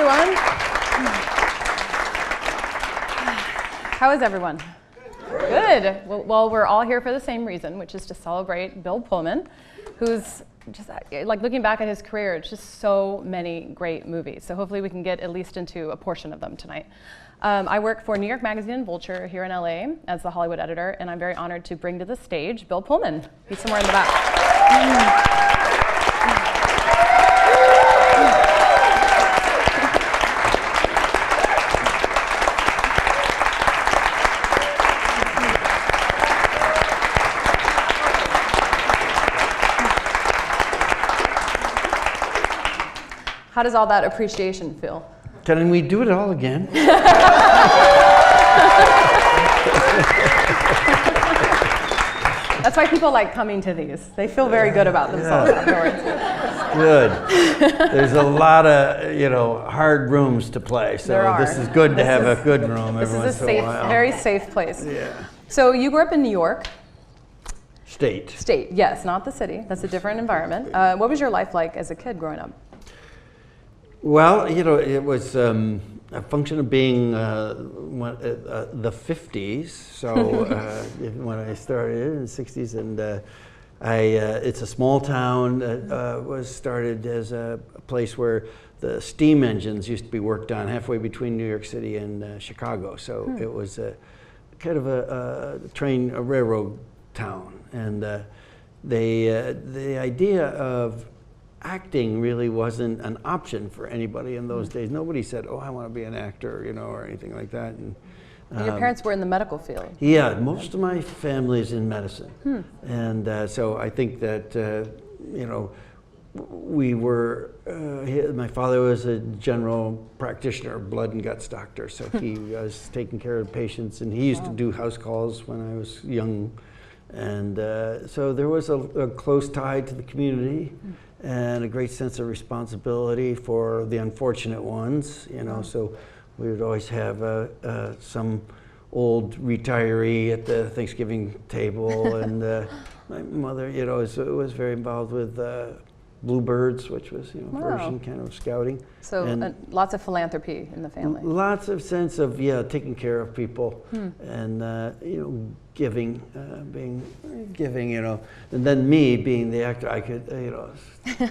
everyone. How is everyone? Good. Well, we're all here for the same reason, which is to celebrate Bill Pullman, who's just like looking back at his career, it's just so many great movies. So hopefully we can get at least into a portion of them tonight. I work for New York Magazine and Vulture here in LA as the Hollywood editor, and I'm very honored to bring to the stage Bill Pullman. He's somewhere in the back. How does all that appreciation feel? Can we do it all again? That's why people like coming to these. They feel very good about themselves afterwards. Good. There's a lot of, hard rooms to play. So this is good to have a good room every once in a while. This is a very safe place. Yeah. So you grew up in New York. State. State, yes, not the city. That's a different environment. What was your life like as a kid growing up? Well, it was a function of being the 50s. So when I started in the 60s, and it's a small town that was started as a place where the steam engines used to be worked on halfway between New York City and Chicago. So it was kind of a railroad town, and the idea of acting really wasn't an option for anybody in those days. Nobody said, "Oh, I want to be an actor," or anything like that. And your parents were in the medical field. Yeah, most of my family is in medicine, and so I think that we were. My father was a general practitioner, blood and guts doctor, so he was taking care of patients, and he used to do house calls when I was young, and so there was a close tie to the community. And a great sense of responsibility for the unfortunate ones, so we would always have some old retiree at the Thanksgiving table, and my mother, was very involved with Bluebirds, which was, version kind of scouting. So lots of philanthropy in the family. Lots of sense of, taking care of people, and, giving, and then me being the actor, I could,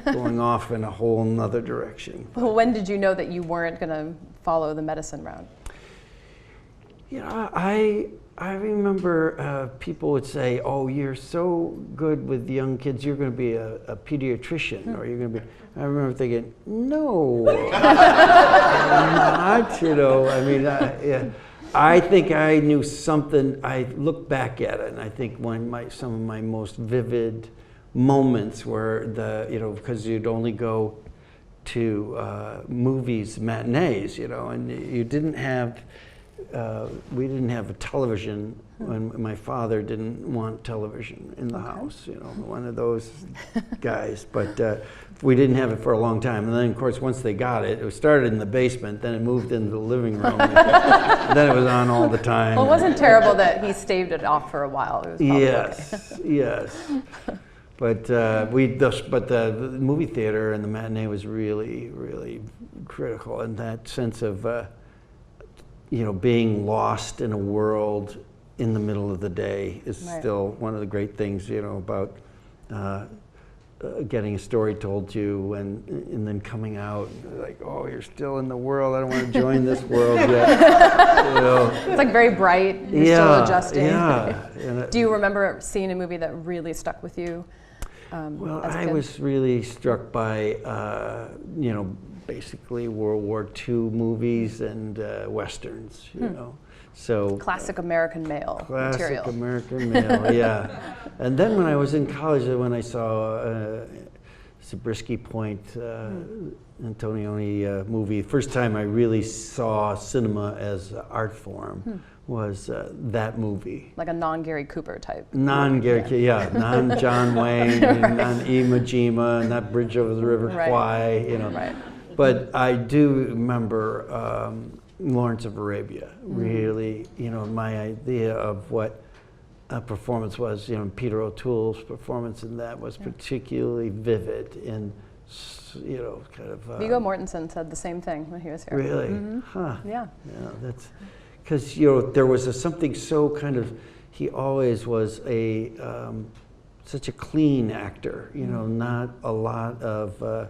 going off in a whole nother direction. Well, when did you know that you weren't going to follow the medicine route? I remember people would say, "Oh, you're so good with young kids. You're going to be a pediatrician, or you're going to be." I remember thinking, "No, I'm not." I think I knew something. I look back at it, and I think some of my most vivid moments were because you'd only go to movies, matinees, and you didn't have. We didn't have a television when my father didn't want television in the house, one of those guys. But we didn't have it for a long time. And then, of course, once they got it, it started in the basement, then it moved into the living room. And then it was on all the time. Well, it wasn't terrible that he staved it off for a while. It was probably yes. But the movie theater and the matinee was really, really critical, and that sense of being lost in a world in the middle of the day is still one of the great things, about getting a story told to you and then coming out like, "Oh, you're still in the world. I don't want to join this world yet." It's like very bright. You're still adjusting. Yeah. Do you remember seeing a movie that really stuck with you? Well, as a kid? I was really struck by, basically World War II movies and Westerns, So classic American male material. Classic American male, yeah. And then when I was in college, when I saw Zabriskie Point, Antonioni movie, first time I really saw cinema as an art form was that movie. Like a non-Gary Cooper type. Non-Gary, non-John Wayne, non-Iwo Jima, not Bridge Over the River Kwai, Right. But I do remember Lawrence of Arabia. Really, my idea of what a performance was. Peter O'Toole's performance in that was particularly vivid in you know, kind of. Viggo Mortensen said the same thing when he was here. Really? Mm-hmm. Huh. Yeah. Yeah, that's because, you know, there was something so kind of. He always was such a clean actor. You know, not a lot of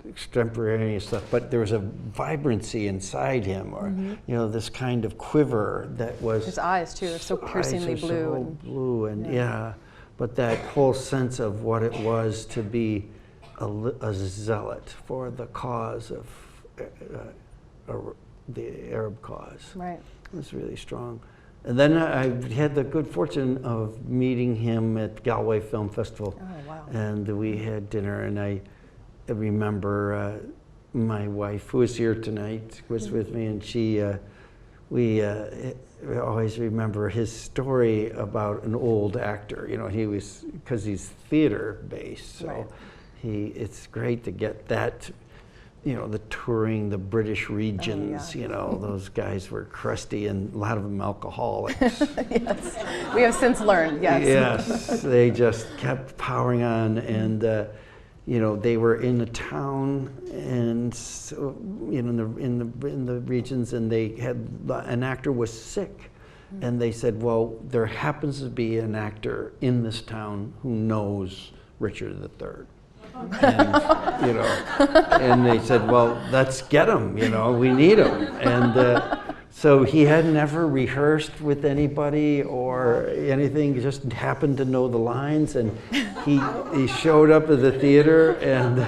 extemporaneous stuff, but there was a vibrancy inside him, or you know, this kind of quiver that was. His eyes too, are so piercingly blue. So blue, and yeah, but that whole sense of what it was to be a zealot for the cause of the Arab cause. Right. It was really strong. And then I had the good fortune of meeting him at Galway Film Festival. Oh, wow. And we had dinner, and I remember my wife, who is here tonight, was with me, and we always remember his story about an old actor. You know, he was, because he's theater based, so right. It's great to get that. You know, the touring, the British regions, you know, those guys were crusty and a lot of them alcoholics. Yes, we have since learned, yes. Yes, they just kept powering on, and, you know, they were in a town, and, so, you know, in the regions, and they had, an actor was sick, and they said, well, there happens to be an actor in this town who knows Richard III. And, you know, and they said, well, let's get him, you know, we need him. And so he had never rehearsed with anybody or anything, just happened to know the lines, and he showed up at the theater, and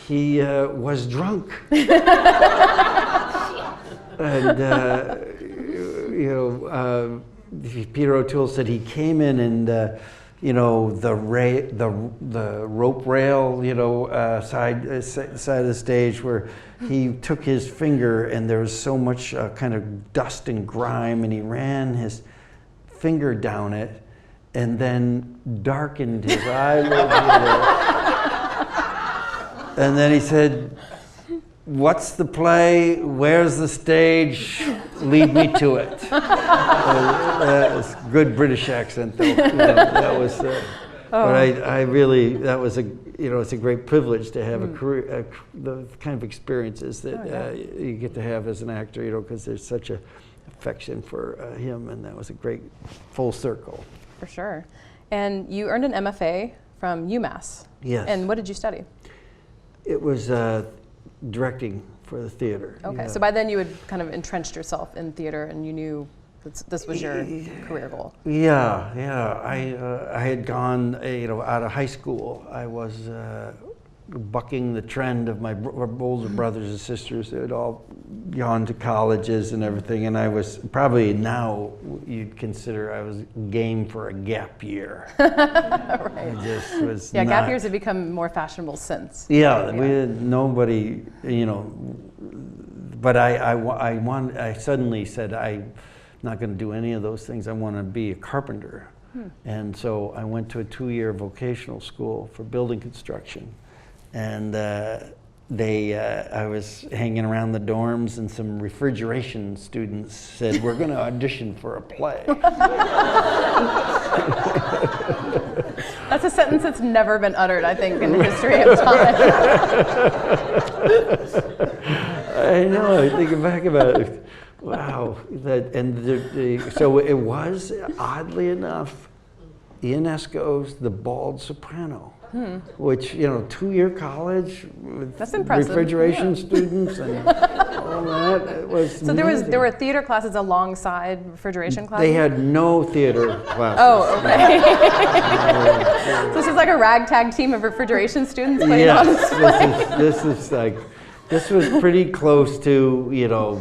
he was drunk. And, you know, Peter O'Toole said he came in and, you know, the rope rail, you know, side of the stage, where he took his finger and there was so much kind of dust and grime, and he ran his finger down it and then darkened his eyelid. And then he said, what's the play? Where's the stage? Lead me to it. It's good British accent, though. You know, that was, but I really, that was you know, it's a great privilege to have a career, the kind of experiences that you get to have as an actor, you know, because there's such a affection for him, and that was a great full circle. For sure. And you earned an MFA from UMass. Yes. And what did you study? It was directing for the theater. Okay, so by then you had kind of entrenched yourself in theater, and you knew this was your career goal. Yeah, yeah. I had gone, you know, out of high school. I was bucking the trend of my older brothers and sisters. They had all gone to colleges and everything, and I was probably, now you'd consider I was game for a gap year. Right. I just was gap years have become more fashionable since. Yeah, we had nobody, you know, but I suddenly said, I'm not going to do any of those things. I want to be a carpenter. And so I went to a 2-year vocational school for building construction. And I was hanging around the dorms, and some refrigeration students said, we're going to audition for a play. That's a sentence that's never been uttered, I think, in the history of time. I know, thinking back about it. Wow. So it was, oddly enough, Ionesco's The Bald Soprano. Which, you know, 2-year college with That's impressive. Refrigeration students and all that. It was so amazing. there were theater classes alongside refrigeration classes? They had no theater classes. Oh, okay. So this is like a ragtag team of refrigeration students playing on display. This was pretty close to, you know,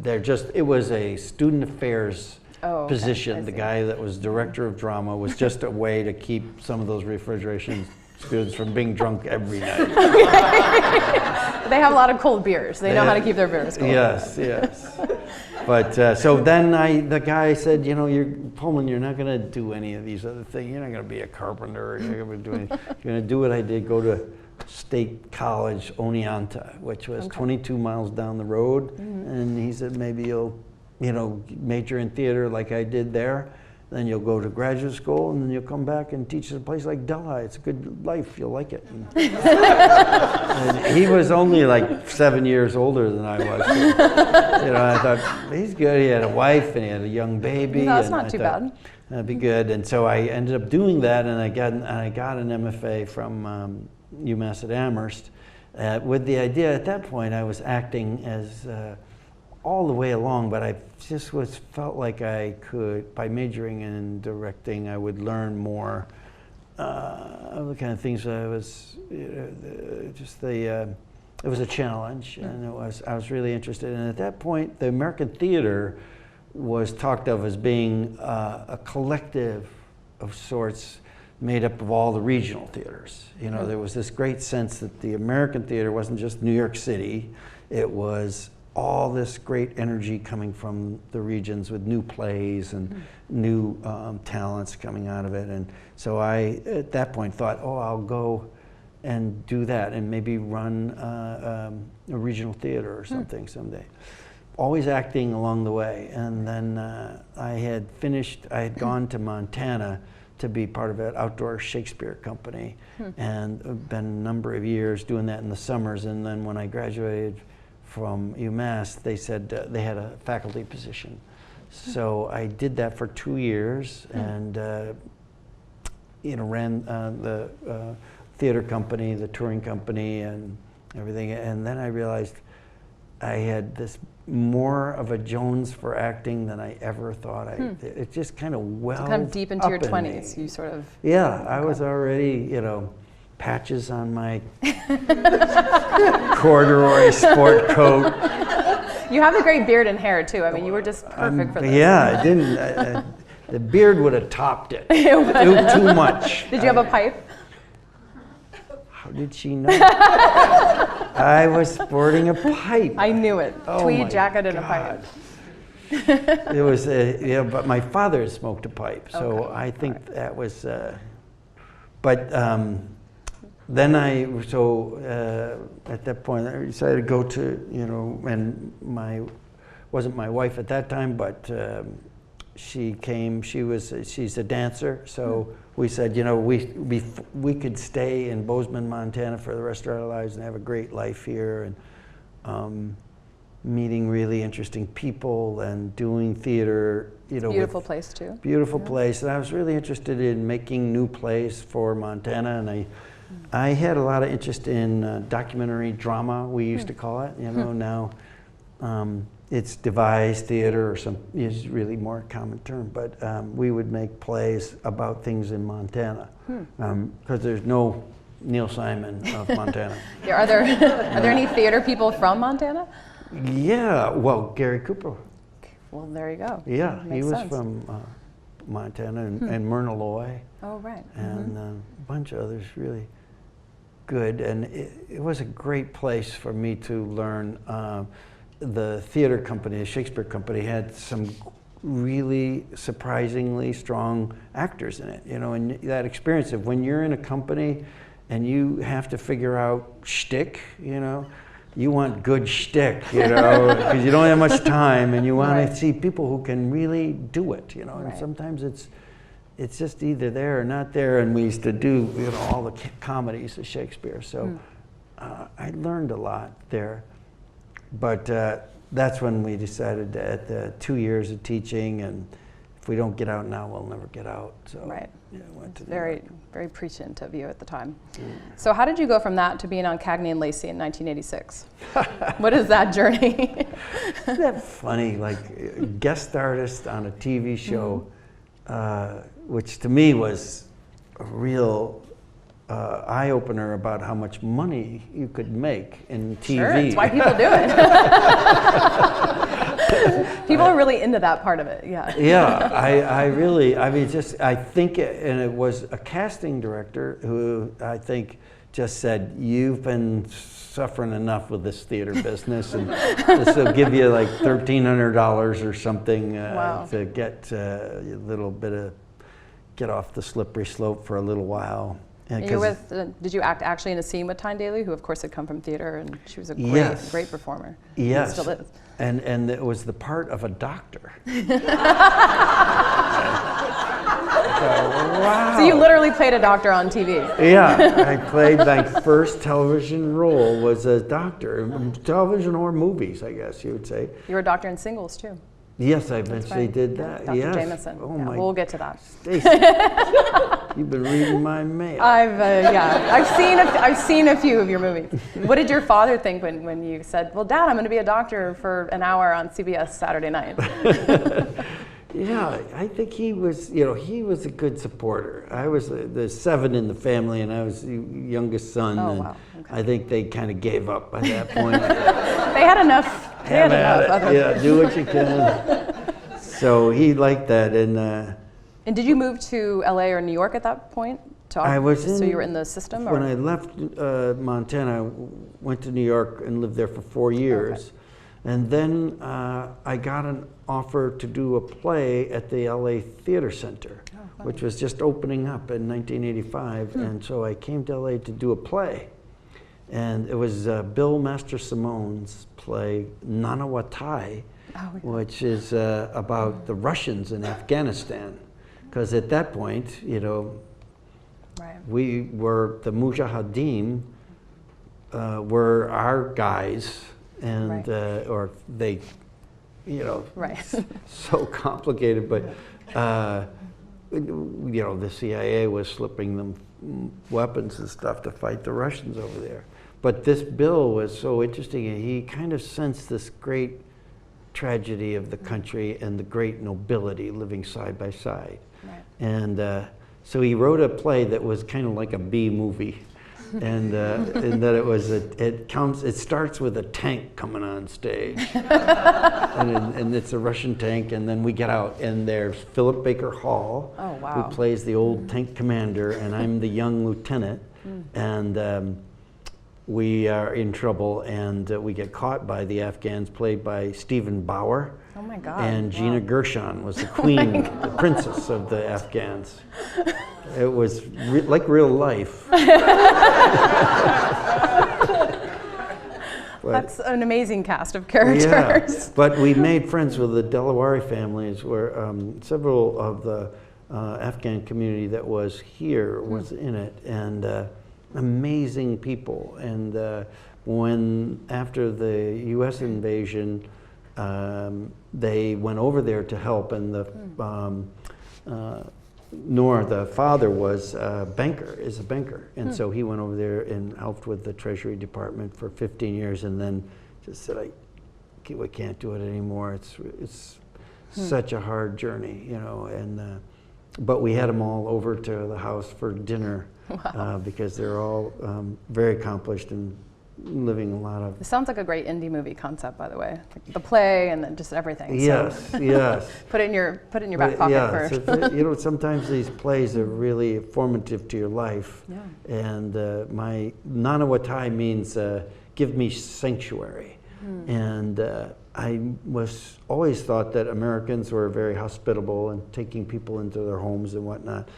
it was a student affairs position. The guy that was director of drama was just a way to keep some of those refrigeration students from being drunk every night. They have a lot of cold beers. They know how to keep their beers cold. Yes, yes. But so then the guy said, you know, Pullman, you're not going to do any of these other things. You're not going to be a carpenter. You're going to do anything. You're going to do what I did. Go to State College, Oneonta, which was 22 miles down the road. And he said, maybe you'll, you know, major in theater like I did there. then you'll go to graduate school, and then you'll come back and teach at a place like Delhi. It's a good life. You'll like it. And he was only like 7 years older than I was. So, I thought, he's good. He had a wife, and he had a young baby. No, that's not too bad. That'd be good. And so I ended up doing that, and I got an MFA from UMass at Amherst with the idea at that point I was acting as all the way along, but I just felt like I could, by majoring in directing, I would learn more of the kind of things that I was, it was a challenge, and I was really interested. And at that point, the American theater was talked of as being a collective of sorts made up of all the regional theaters. There was this great sense that the American theater wasn't just New York City, it was all this great energy coming from the regions with new plays and new talents coming out of it. And so I, at that point, thought, I'll go and do that and maybe run a regional theater or something someday. Always acting along the way. And then I had gone to Montana to be part of an outdoor Shakespeare company and been a number of years doing that in the summers. And then when I graduated from UMass, they said they had a faculty position. So I did that for 2 years and ran the theater company, the touring company, and everything. And then I realized I had this more of a Jones for acting than I ever thought. It just kind of welled kind of deep into your up in 20s, me. you sort of... Yeah, I was already, patches on my corduroy sport coat. You have a great beard and hair too. I mean, you were just perfect for this. Yeah, I didn't. The beard would have topped it. Too much. Did you have a pipe? How did she know? I was sporting a pipe. I knew it. Oh Tweed my jacket and God. a pipe. It was, but my father smoked a pipe, so okay. I think that was. Then at that point I decided to go to, and wasn't my wife at that time, but she came. She's a dancer, so we said, we could stay in Bozeman, Montana for the rest of our lives and have a great life here, and meeting really interesting people and doing theater. Beautiful place too. Beautiful place, and I was really interested in making new plays for Montana, and I had a lot of interest in documentary drama, we used to call it. Now it's devised theater, or is really more a common term. But we would make plays about things in Montana because there's no Neil Simon of Montana. Are there any theater people from Montana? Yeah, well, Gary Cooper. Well, there you go. Yeah, he was sense. From Montana, and Myrna Loy. Oh, right. And a bunch of others really good. And it was a great place for me to learn. The theater company, the Shakespeare company, had some really surprisingly strong actors in it. And that experience of when you're in a company and you have to figure out shtick, you want good shtick, because you don't have much time, and you want to see people who can really do it, And sometimes it's just either there or not there. And we used to do, all the comedies of Shakespeare. So I learned a lot there. But that's when we decided that at the 2 years of teaching, and if we don't get out now, we'll never get out. So went to very, very prescient of you at the time. So how did you go from that to being on Cagney and Lacey in 1986? What is that journey? Isn't that funny? Like guest artist on a TV show, which to me was a real eye-opener about how much money you could make in TV. Sure, that's why people do it. People are really into that part of it, yeah. Yeah, I think, and it was a casting director who I think just said, you've been suffering enough with this theater business, and this will give you like $1,300 or something to get a little bit of, get off the slippery slope for a little while. You're with, did you act actually in a scene with Tyne Daly, who of course had come from theater, and she was a great performer. Yes. Still is. And it was the part of a doctor. Wow. So you literally played a doctor on TV. Yeah, I played my first television role was a doctor, television or movies, I guess you would say. You were a doctor in Singles too. Yes, I eventually did that. Dr. Yes. Jameson. Oh yeah, my. we'll get to that. Stacey, you've been reading my mail. I've seen a few of your movies. What did your father think when you said, "Well, Dad, I'm going to be a doctor for an hour on CBS Saturday night"? Yeah, I think he was a good supporter. I was the seven in the family, and I was the youngest son. Oh, and wow. Okay. I think they kind of gave up by that point. They had enough. Yeah, do what you can. So he liked that, and did you move to LA or New York at that point? I was so you were in the system? When I left Montana, I went to New York and lived there for 4 years. Okay. And then I got an offer to do a play at the LA Theater Center, which was just opening up in 1985. And so I came to LA to do a play. And it was Bill Master-Simone's play, Nanawatai, which is about the Russians in Afghanistan. Because at that point, we were, the Mujahideen were our guys. And or they, so complicated. But the CIA was slipping them weapons and stuff to fight the Russians over there. But this Bill was so interesting. He kind of sensed this great tragedy of the country and the great nobility living side by side. Right. And so he wrote a play that was kind of like a B movie. And that it starts with a tank coming on stage, and it's a Russian tank, and then we get out, and there's Philip Baker Hall, who plays the old tank commander, and I'm the young lieutenant, and we are in trouble, and we get caught by the Afghans, played by Stephen Bauer. Oh my God! And Gina Gershon was the queen, the princess of the Afghans. It was like real life. That's an amazing cast of characters. Yeah, but we made friends with the Delaware families, where several of the Afghan community that was here was in it, and amazing people. And when after the U.S. invasion, they went over there to help, and the father was a banker, and so he went over there and helped with the Treasury Department for 15 years, and then just said, we can't do it anymore. It's such a hard journey, and but we had them all over to the house for dinner. Wow. Because they're all very accomplished and living a lot of... It sounds like a great indie movie concept, by the way. Like the play and then just everything. Yes, so. Yes. Put it in your back pocket first. So sometimes these plays are really formative to your life. Yeah. And my Nanawatai means give me sanctuary. And I was always thought that Americans were very hospitable and taking people into their homes and whatnot.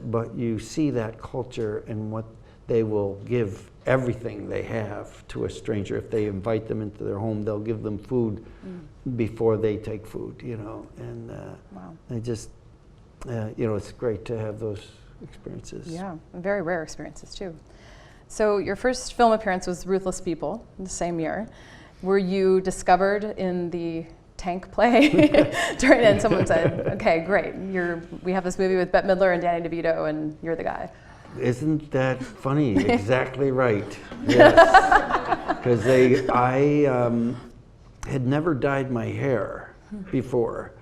But you see that culture and what they will give everything they have to a stranger. If they invite them into their home, they'll give them food before they take food, and I just, it's great to have those experiences. Yeah, very rare experiences too. So your first film appearance was Ruthless People the same year. Were you discovered in the tank play? And someone said, okay, great, we have this had Bette Midler and Danny DeVito, and you're the guy. Isn't that funny? Exactly right. Yes, because I had never dyed my hair before,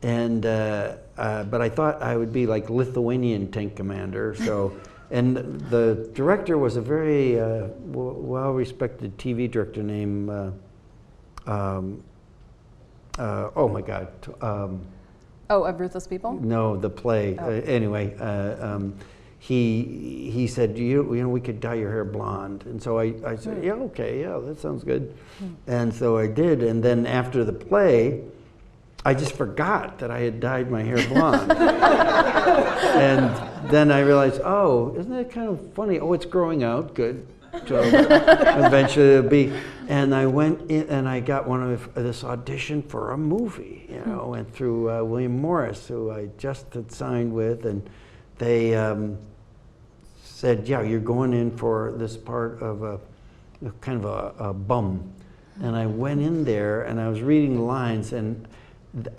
and but I thought I would be like Lithuanian tank commander. So, and the director was a very well-respected TV director named oh my God. Of Ruthless People? No, the play. Oh. Anyway. He said, we could dye your hair blonde. And so I said, yeah, okay, yeah, that sounds good. And so I did. And then after the play, I just forgot that I had dyed my hair blonde. And then I realized, isn't that kind of funny? Oh, it's growing out, good. So eventually it'll be. And I went in and I got this audition for a movie, you know, went through William Morris, who I just had signed with, and they said, yeah, you're going in for this part of a kind of a bum. And I went in there and I was reading the lines and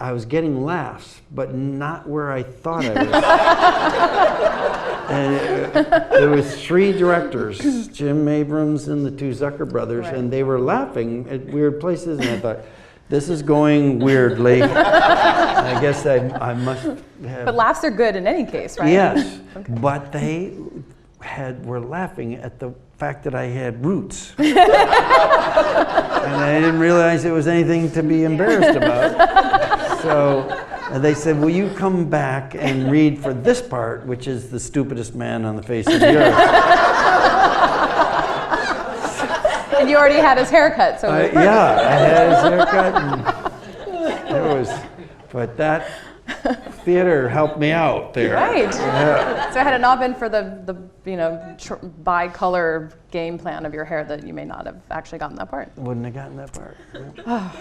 I was getting laughs, but not where I thought I was. And there was 3 directors, Jim Abrams and the 2 Zucker brothers, right. And they were laughing at weird places, and I thought, this is going weirdly. I guess I must have... But laughs are good in any case, right? Yes, okay. But they were laughing at the fact that I had roots. And I didn't realize it was anything to be embarrassed about. So they said, will you come back and read for this part, which is the stupidest man on the face of the earth. And you already had his haircut, so yeah, I had his haircut. And it was, but that theater helped me out there. Right. Yeah. So had it not been for the bi-color game plan of your hair, that you may not have actually gotten that part. Wouldn't have gotten that part. Oh,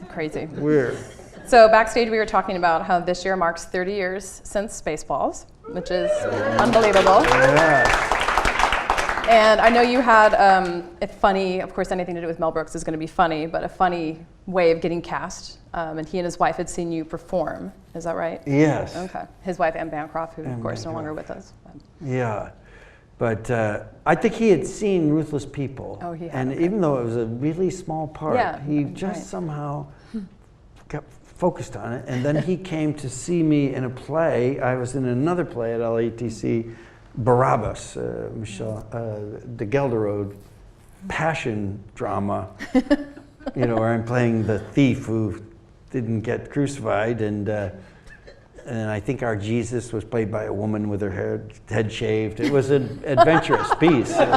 crazy. Weird. So backstage we were talking about how this year marks 30 years since Spaceballs, which is unbelievable. Yeah. And I know you had a funny, of course anything to do with Mel Brooks is going to be funny, but a funny way of getting cast. And he and his wife had seen you perform. Is that right? Yes. Okay. His wife, Anne Bancroft, who of course no longer with us. Yeah. But I think he had seen Ruthless People. Oh, he had. And okay. even though it was a really small part, he just somehow got focused on it. And then he came to see me in a play. I was in another play at LATC, Barabbas, Michel de Gelderode passion drama, you know, where I'm playing the thief who didn't get crucified, and I think our Jesus was played by a woman with her head shaved. It was an adventurous piece. Well,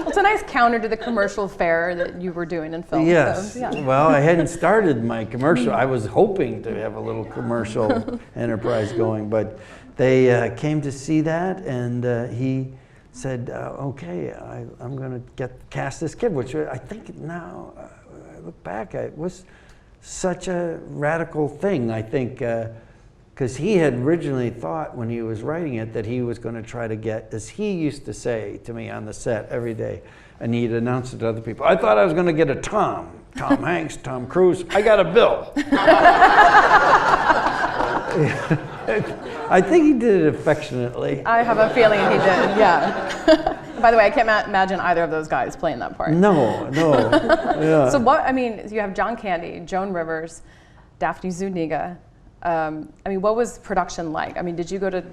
it's a nice counter to the commercial fare that you were doing in film. Yes. So, yeah. Well, I hadn't started my commercial. I was hoping to have a little commercial enterprise going, but they came to see that, and he said, okay, I'm going to cast this kid, which I think now, I look back, it was such a radical thing, I think, because he had originally thought when he was writing it that he was going to try to get, as he used to say to me on the set every day, and he'd announce it to other people, I thought I was going to get a Tom Hanks, Tom Cruise, I got a Bill. I think he did it affectionately. I have a feeling he did, yeah. By the way, I can't imagine either of those guys playing that part. No. Yeah. So what, I mean, you have John Candy, Joan Rivers, Daphne Zuniga. I mean, what was production like? I mean, did you go to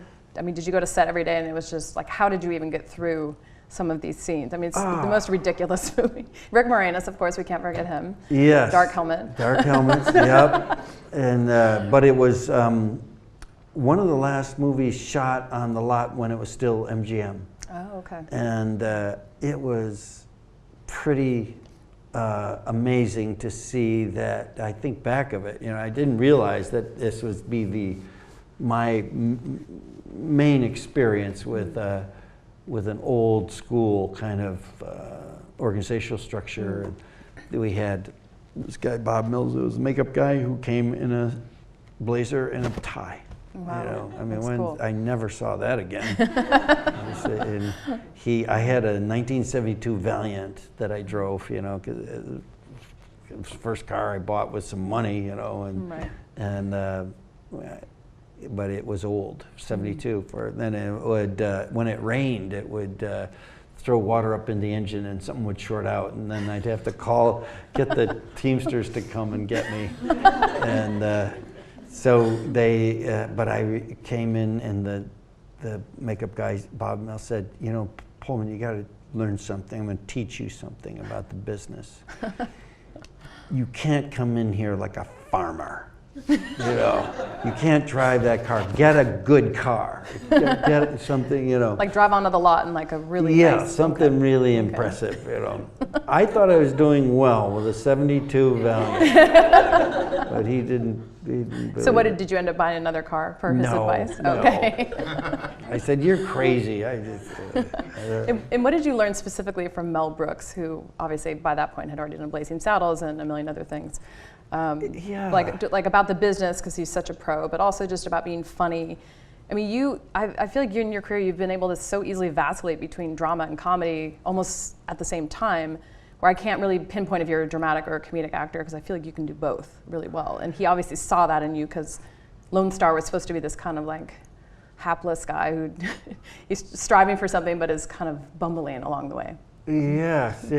set every day and it was just like, how did you even get through some of these scenes? I mean, it's the most ridiculous movie. Rick Moranis, of course, we can't forget him. Yes. Dark Helmet. Dark Helmets, yep. And, but it was one of the last movies shot on the lot when it was still MGM. Oh, okay. And it was pretty amazing to see that. I think back of it, you know, I didn't realize that this would be my main experience with an old school kind of organizational structure. We had this guy, Bob Mills, who was a makeup guy who came in a blazer and a tie. Wow. You know, I mean, cool. I never saw that again. And I had a 1972 Valiant that I drove, you know, 'cause it was the first car I bought with some money, you know, and but it was old, 72. Then it would, when it rained, it would throw water up in the engine and something would short out, and then I'd have to get the Teamsters to come and get me, and. So but I came in and the makeup guy, Bob Mel, said, you know, Pullman, you got to learn something. I'm going to teach you something about the business. You can't come in here like a farmer. You know, you can't drive that car. Get a good car. Get something, you know. Like drive onto the lot in like a really nice, something really impressive, you know. I thought I was doing well with a 72 Valiant, but he didn't So did you end up buying another car for his advice? No. Okay. I said, you're crazy. And what did you learn specifically from Mel Brooks, who obviously by that point had already done Blazing Saddles and a million other things? Like about the business, because he's such a pro, but also just about being funny. I mean, I feel like in your career, you've been able to so easily vacillate between drama and comedy almost at the same time, where I can't really pinpoint if you're a dramatic or a comedic actor, because I feel like you can do both really well. And he obviously saw that in you, because Lone Star was supposed to be this kind of like hapless guy who he's striving for something, but is kind of bumbling along the way. Yes.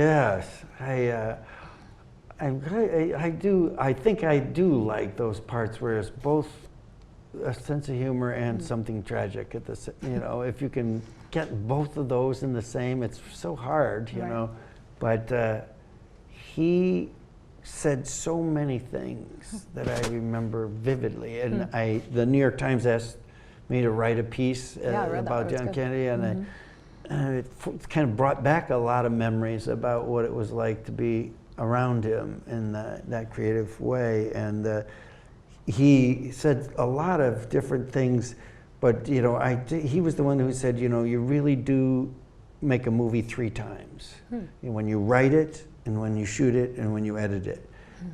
I think I do like those parts where it's both a sense of humor and something tragic at the, if you can get both of those in the same, it's so hard, you know. But he said so many things that I remember vividly, and the New York Times asked me to write a piece about John Kennedy, and it kind of brought back a lot of memories about what it was like to be around him in that creative way. And he said a lot of different things, but he was the one who said, you really do make a movie 3 times. When you write it, and when you shoot it, and when you edit it.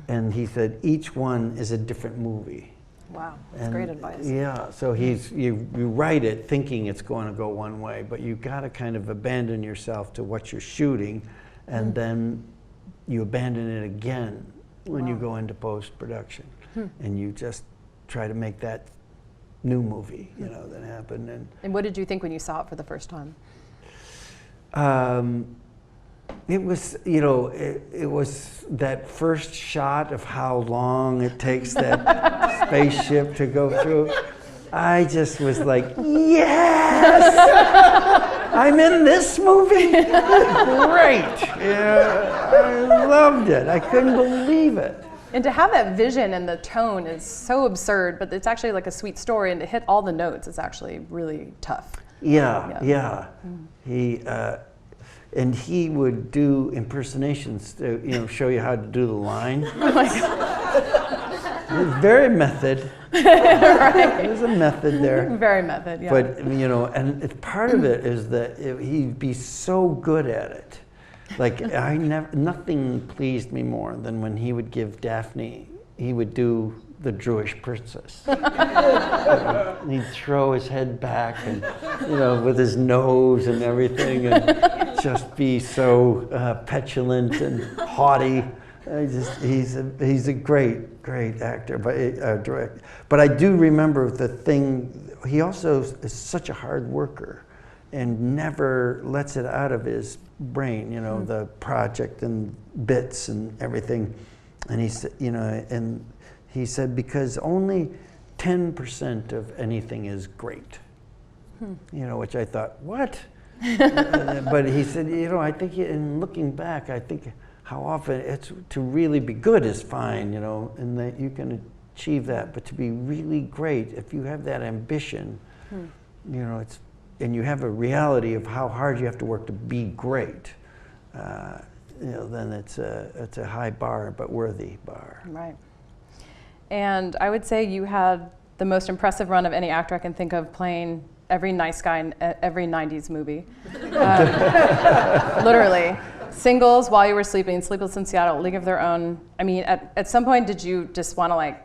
And he said each one is a different movie. Wow, that's great advice. Yeah, so you write it thinking it's going to go one way, but you got to kind of abandon yourself to what you're shooting, and then you abandon it again when you go into post-production. And you just try to make that new movie, that happened. And what did you think when you saw it for the first time? It was, it was that first shot of how long it takes that spaceship to go through. I just was like, yes! I'm in this movie? Great! Yeah, I loved it. I couldn't believe it. And to have that vision and the tone is so absurd, but it's actually like a sweet story, and to hit all the notes is actually really tough. Yeah. And he would do impersonations to, show you how to do the line. Oh my God. It was very method. There's a method there. Very method, yeah. But, and part of it is that he'd be so good at it. Like, nothing pleased me more than when he would give Daphne, he would do the Jewish princess. And he'd throw his head back and, with his nose and everything, and just be so petulant and haughty. He's a great actor, director. But I do remember the thing, he also is such a hard worker and never lets it out of his brain, the project and bits and everything. And he said, and he said, because only 10% of anything is great. Which I thought, what? But he said, I think in looking back, I think how often it's to really be good is fine, and that you can achieve that. But to be really great, if you have that ambition, it's, and you have a reality of how hard you have to work to be great, then it's a high bar, but worthy bar. Right. And I would say you had the most impressive run of any actor I can think of, playing every nice guy in every 90s movie. Literally. Singles, While You Were Sleeping, Sleepless in Seattle, League of Their Own. I mean, at some point, did you just want to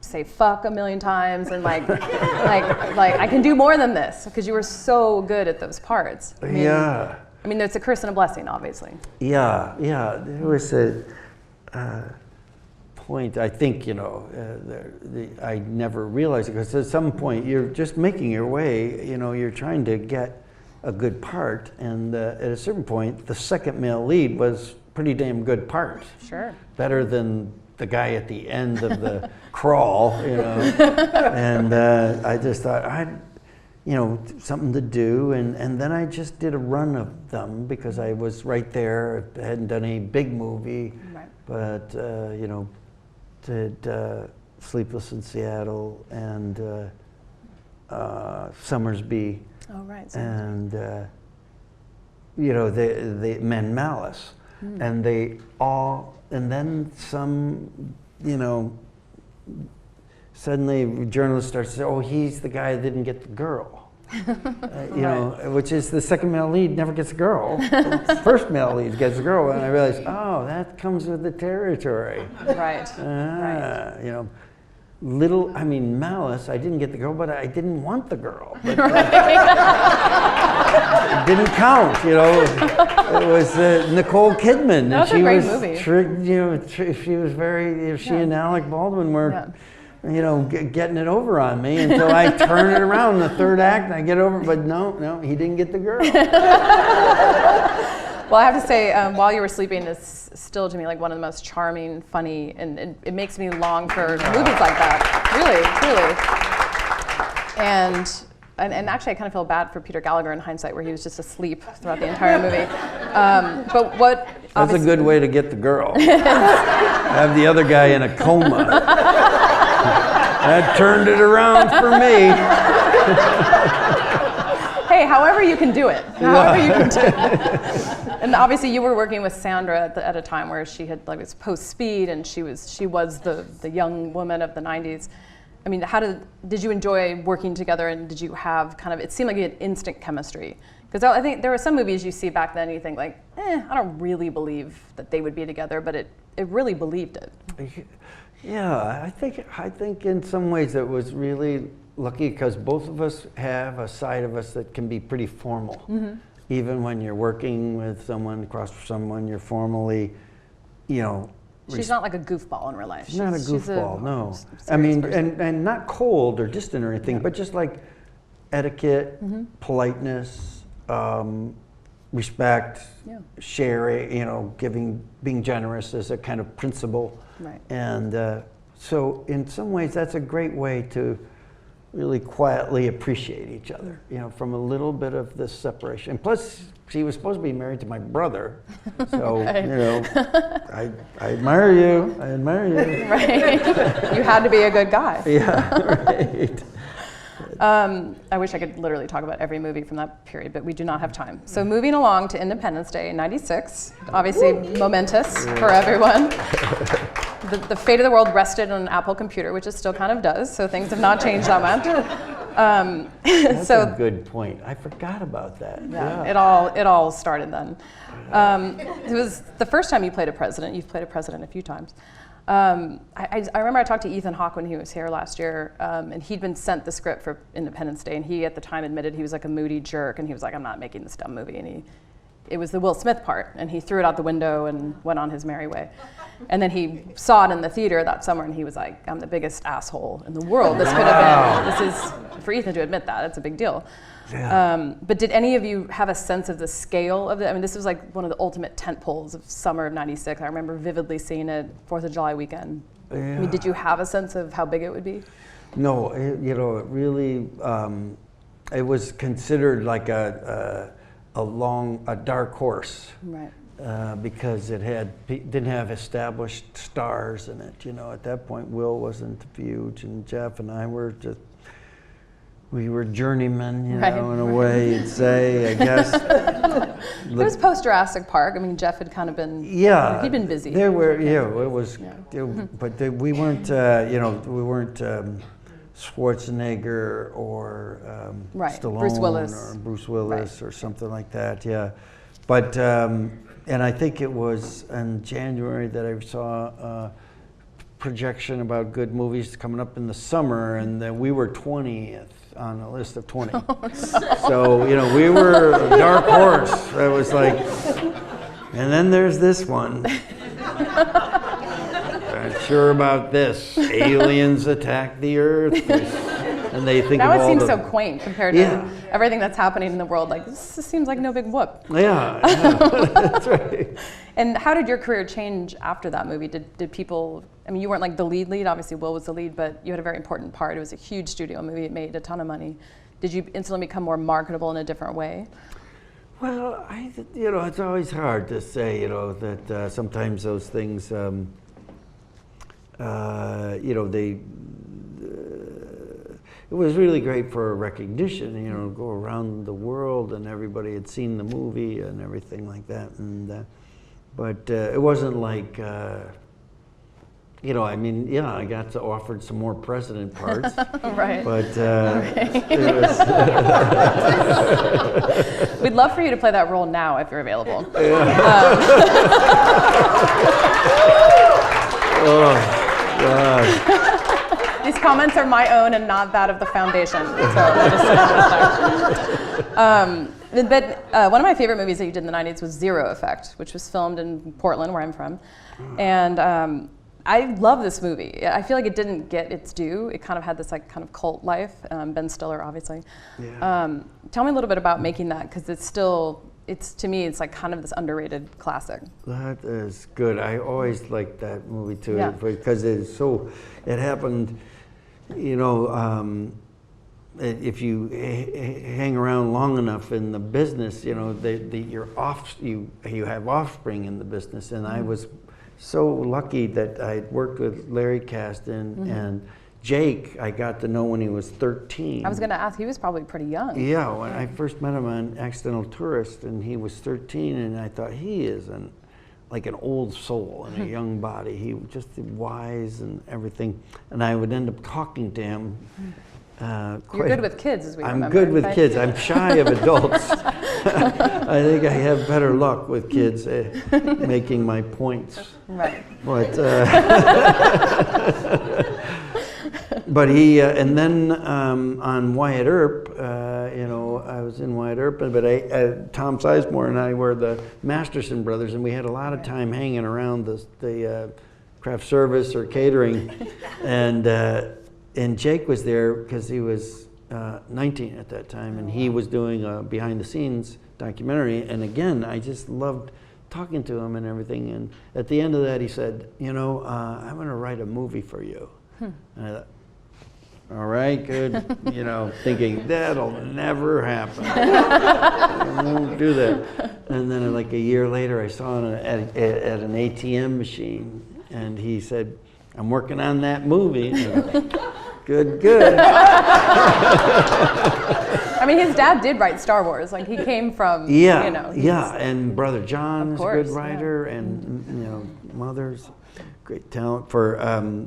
say fuck a million times and like I can do more than this, because you were so good at those parts? I mean, it's a curse and a blessing, obviously. Yeah. There was a point, I think, I never realized it, because at some point you're just making your way, you're trying to get a good part, and at a certain point, the second male lead was pretty damn good part. Sure. Better than the guy at the end of the crawl, and I just thought, something to do, and then I just did a run of them because I was right there. I hadn't done any big movie, right. But did Sleepless in Seattle and Summersby. Oh, right. And the Men Malice, and they all, and then some, suddenly journalists start to say, oh, he's the guy that didn't get the girl. You know, which is the second male lead never gets a girl. The first male lead gets a girl, and I realized, oh, that comes with the territory. Right. You know, Malice, I didn't get the girl, but I didn't want the girl. But, it didn't count, you know. It was Nicole Kidman. That was a great movie. She was very, she and Alec Baldwin were, you know, getting it over on me until I turn it around in the third act and I get over, but no, he didn't get the girl. Well, I have to say, While You Were Sleeping is still to me like one of the most charming, funny, and it makes me long for movies like that. Really, truly. And actually, I kind of feel bad for Peter Gallagher in hindsight, where he was just asleep throughout the entire movie. But what? That's a good way to get the girl. Have the other guy in a coma. That turned it around for me. Hey, however you can do it. However you can do it. And obviously, you were working with Sandra at a time where she had like was post Speed, and she was the young woman of the '90s. I mean, did you enjoy working together, and did you have kind of? It seemed like you had instant chemistry. Because I think there were some movies you see back then, you think like, I don't really believe that they would be together, but it really believed it. Yeah, I think in some ways it was really lucky because both of us have a side of us that can be pretty formal. Mm-hmm. Even when you're working with someone, across from someone, you're formally, you know. She's not like a goofball in real life. She's not a goofball, no. I mean, and not cold or distant or anything, but just like etiquette, politeness, respect, sharing, you know, being generous as a kind of principle. Right. And so in some ways that's a great way to really quietly appreciate each other, you know, from a little bit of this separation. And plus, she was supposed to be married to my brother, so, you know, I admire you, I admire you. Right. You had to be a good guy. Yeah, right. I wish I could literally talk about every movie from that period, but we do not have time. So moving along to Independence Day, '96, obviously momentous for everyone. The fate of the world rested on an Apple computer, which it still kind of does, so things have not changed that much. That's a good point. I forgot about that. Yeah. It all started then. It was the first time you played a president. You've played a president a few times. I remember I talked to Ethan Hawke when he was here last year, and he'd been sent the script for Independence Day, and he at the time admitted he was like a moody jerk, and he was like, I'm not making this dumb movie, and it was the Will Smith part, and he threw it out the window and went on his merry way. And then he saw it in the theater that summer, and he was like, I'm the biggest asshole in the world. This could have been, this is, for Ethan to admit that, it's a big deal. Yeah. But did any of you have a sense of the scale of it? I mean, this was like one of the ultimate tent poles of summer of '96. I remember vividly seeing it 4th of July weekend. Yeah. I mean, did you have a sense of how big it would be? No, it really, it was considered like a dark horse. Right. Because it didn't have established stars in it. You know, at that point, Will wasn't huge, and Jeff and I were we were journeymen, you know, in a way you'd say, I guess. It was post-Jurassic Park. I mean, Jeff had kind of been, he'd been busy. There were, it was, but we weren't, we weren't Schwarzenegger or Stallone Bruce Willis or something like that, But, and I think it was in January that I saw a projection about good movies coming up in the summer, and then we were 20th on a list of 20. So, you know, we were a dark horse. I was like, and then there's this one. Not sure about this. Aliens attack the Earth. And they think now of all it seems so quaint compared to everything that's happening in the world. Like, this seems like no big whoop. Yeah, that's right. And how did your career change after that movie? Did people, I mean, you weren't like the lead, obviously Will was the lead, but you had a very important part. It was a huge studio movie, it made a ton of money. Did you instantly become more marketable in a different way? Well, it's always hard to say, that sometimes those things, it was really great for recognition, go around the world and everybody had seen the movie and everything like that. And but it wasn't like, you know, I mean, yeah, I got offered some more president parts. Right. But It was we'd love for you to play that role now if you're available. Oh, God. These comments are my own and not that of the foundation. But one of my favorite movies that you did in the 90s was Zero Effect, which was filmed in Portland, where I'm from. And I love this movie. I feel like it didn't get its due. It kind of had this like kind of cult life. Ben Stiller, obviously. Yeah. Tell me a little bit about making that, because it's still, to me, it's like kind of this underrated classic. That is good. I always liked that movie too, Yeah. because it happened, you know, if you hang around long enough in the business, you know, you have offspring in the business, and I was so lucky that I worked with Larry Kasdan and Jake. I got to know when he was 13. I was going to ask, he was probably pretty young. Yeah, when I first met him on Accidental Tourist, and he was 13, and I thought, he is like an old soul in a young body. He was just wise and everything, and I would end up talking to him. You're good with kids, as we remember. I'm good with kids. I'm shy of adults. I think I have better luck with kids making my points. Right. But he, and then on Wyatt Earp, you know, I was in Wyatt Earp, but Tom Sizemore and I were the Masterson brothers, and we had a lot of time hanging around the craft service or catering, and Jake was there because he was 19 at that time, and he was doing a behind-the-scenes documentary. And again, I just loved talking to him and everything. And at the end of that, he said, you know, I'm going to write a movie for you. And I thought, all right, good. You know, thinking that'll never happen. I won't do that. And then like a year later, I saw him at an ATM machine, and he said, I'm working on that movie. Good. I mean, his dad did write Star Wars. Like, he came from, you know. Yeah, and Brother John is a good writer, and, yeah. you know, Mother's great talent for,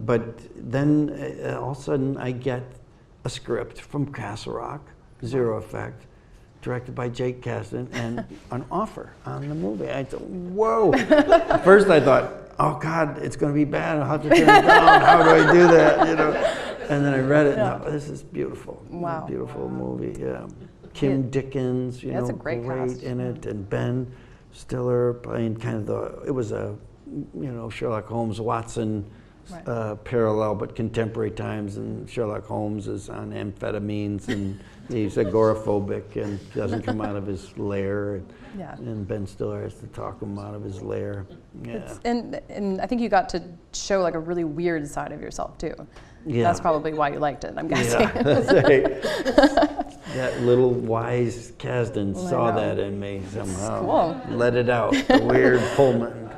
but then all of a sudden I get a script from Castle Rock, Zero Effect, directed by Jake Kasdan, and an offer on the movie. I thought, whoa. At first I thought, oh God, it's going to be bad. I'll have to turn it down. How do I do that? You know. And then I read it. And this is beautiful. Wow. Beautiful movie. Yeah. Kim Dickens, you know, a great cast. in it, and Ben Stiller playing kind of it was a, you know, Sherlock Holmes Watson parallel, but contemporary times, and Sherlock Holmes is on amphetamines, and he's agoraphobic and doesn't come out of his lair, and Ben Stiller has to talk him out of his lair. Yeah. And I think you got to show like a really weird side of yourself too. Yeah. That's probably why you liked it, I'm guessing. Yeah, that's right. That little wise Kasdan saw that in me somehow. Cool. Let it out, the weird Pullman.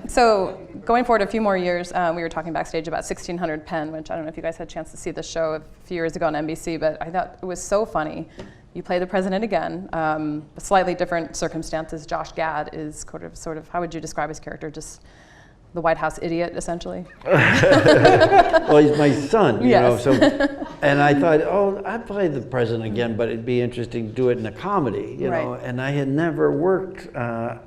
So going forward a few more years, we were talking backstage about 1600 Penn, which I don't know if you guys had a chance to see the show a few years ago on NBC, but I thought it was so funny. You play the president again, slightly different circumstances. Josh Gad is sort of, how would you describe his character? Just the White House idiot, essentially? Well, he's my son, you know, Yes. so, and I thought, oh, I'd play the president again, but it'd be interesting to do it in a comedy, you know, and I had never worked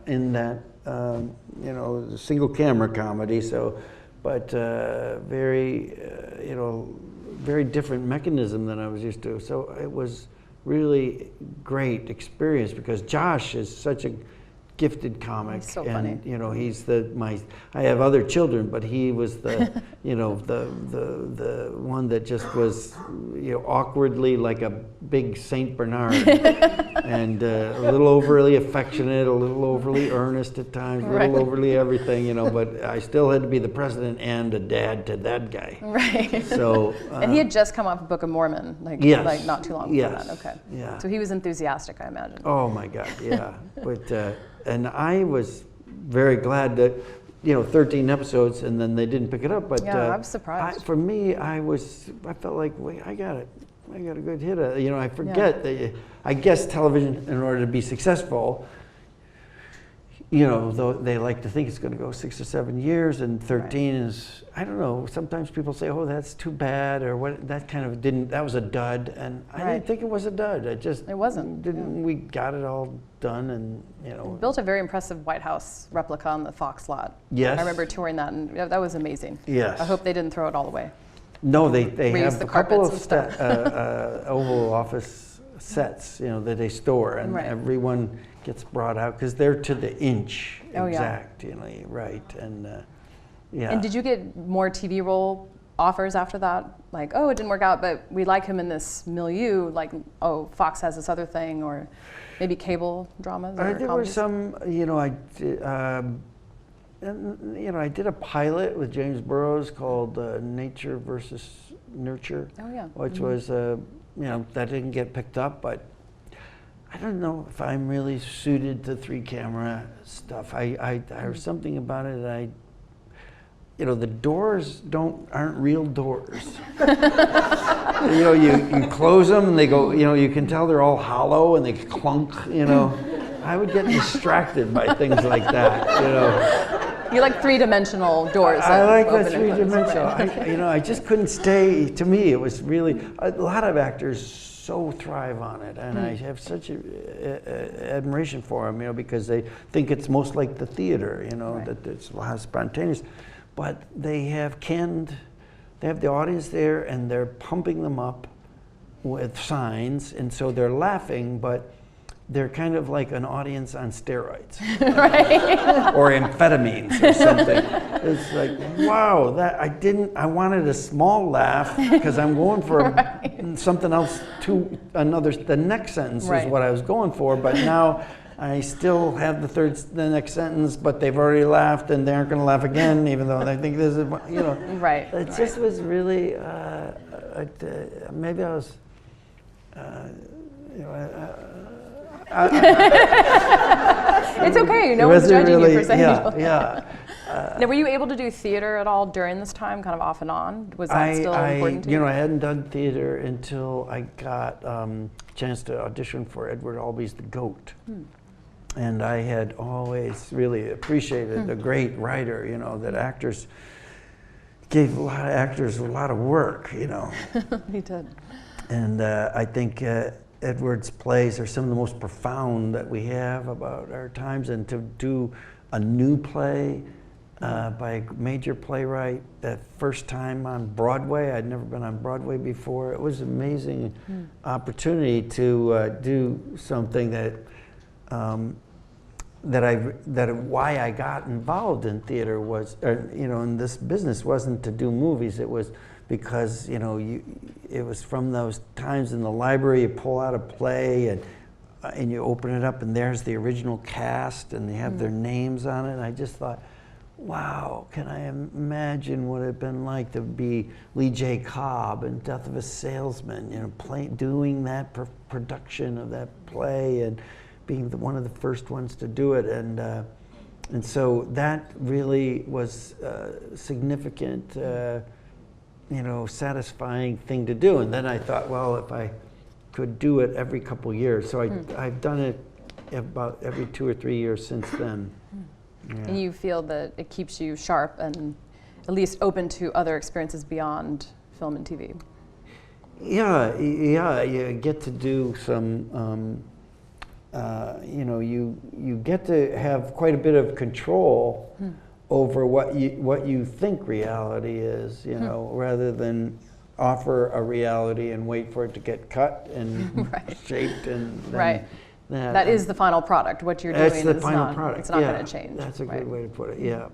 in that, you know, single camera comedy, so, but very, you know, very different mechanism than I was used to. So it was really great experience because Josh is such a gifted comic, he's so and funny. you know, he's I have other children, but he was the you know, the one that just was, you know, awkwardly like a big Saint Bernard, and a little overly affectionate, a little overly earnest at times, a little overly everything, you know, but I still had to be the president and a dad to that guy. Right. So and he had just come off Book of Mormon, like not too long before that. Okay. Yeah. So he was enthusiastic, I imagine. Oh my God, yeah. But and I was very glad that, you know, 13 episodes and then they didn't pick it up. But yeah, I was surprised. For me, I felt like, wait, I got it. I got a good hit. You know, I forget that. I guess television, in order to be successful, though they like to think it's going to go 6 or 7 years, and 13 is, I don't know, sometimes people say, oh, that's too bad, or what, that kind of that was a dud, and I didn't think it was a dud. It wasn't. We got it all done, and, You built a very impressive White House replica on the Fox lot. Yes. I remember touring that, and that was amazing. Yes. I hope they didn't throw it all away. No, they have the a couple of carpets Oval Office sets, that they store, and everyone gets brought out because they're to the inch exact, right, and yeah. And did you get more TV role offers after that? Like, oh, it didn't work out, but we like him in this milieu. Like, oh, Fox has this other thing, or maybe cable dramas. Or there were some, I did a pilot with James Burrows called Nature versus Nurture, which was, that didn't get picked up, but I don't know if I'm really suited to 3-camera stuff. There's something about it that the doors aren't real doors. You close them and they go, you can tell they're all hollow and they clunk, I would get distracted by things like that, You like 3-dimensional doors. I like the 3-dimensional. I just couldn't stay. To me, it was really, a lot of actors so thrive on it, and I have such admiration for them, because they think it's most like the theater, that it's a lot spontaneous, but they have the audience there, and they're pumping them up with signs, and so they're laughing, but they're kind of like an audience on steroids, or amphetamines or something. It's like, wow, I wanted a small laugh because I'm going for something else the next sentence is what I was going for, but now I still have the next sentence, but they've already laughed and they aren't going to laugh again, even though they think this is, It just was really, maybe I was, it's okay, no one's judging you for saying yeah. Now, were you able to do theater at all during this time, kind of off and on? Was that still important to you? I hadn't done theater until I got a chance to audition for Edward Albee's The Goat. And I had always really appreciated the great writer, that actors gave a lot of actors a lot of work, He did. And I think Edward's plays are some of the most profound that we have about our times, and to do a new play by a major playwright that first time on Broadway. I'd never been on Broadway before. It was an amazing opportunity to do something why I got involved in theater was, in this business wasn't to do movies. It was because it was from those times in the library. You pull out a play and you open it up, and there's the original cast, and they have their names on it. And I just thought, wow, can I imagine what it'd been like to be Lee J. Cobb in Death of a Salesman, doing that production of that play and being one of the first ones to do it, and so that really was significant. Satisfying thing to do. And then I thought, well, if I could do it every couple years. So I've done it about every 2 or 3 years since then. Yeah. And you feel that it keeps you sharp and at least open to other experiences beyond film and TV? Yeah, you get to do some, you get to have quite a bit of control over what you think reality is, rather than offer a reality and wait for it to get cut and shaped and that is the final product. What you're doing is not going to change. That's a good way to put it. Yeah.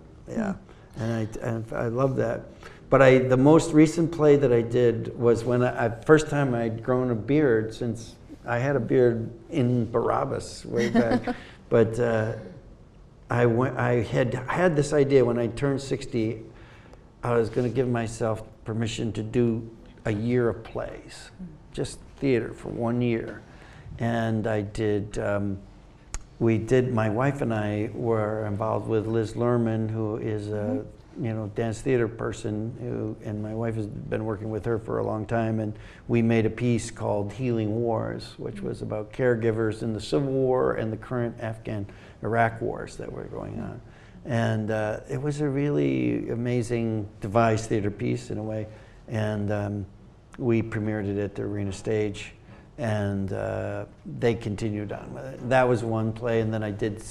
And I love that. But the most recent play that I did was when first time I'd grown a beard, since I had a beard in Barabbas way back, but I had this idea when I turned 60, I was going to give myself permission to do a year of plays, just theater for 1 year. And I did, my wife and I were involved with Liz Lerman, who is a dance theater person, and my wife has been working with her for a long time, and we made a piece called Healing Wars, which was about caregivers in the Civil War and the current Iraq wars that were going on. And it was a really amazing devised theater piece in a way. And we premiered it at the Arena Stage, and they continued on with it. That was one play, and then I did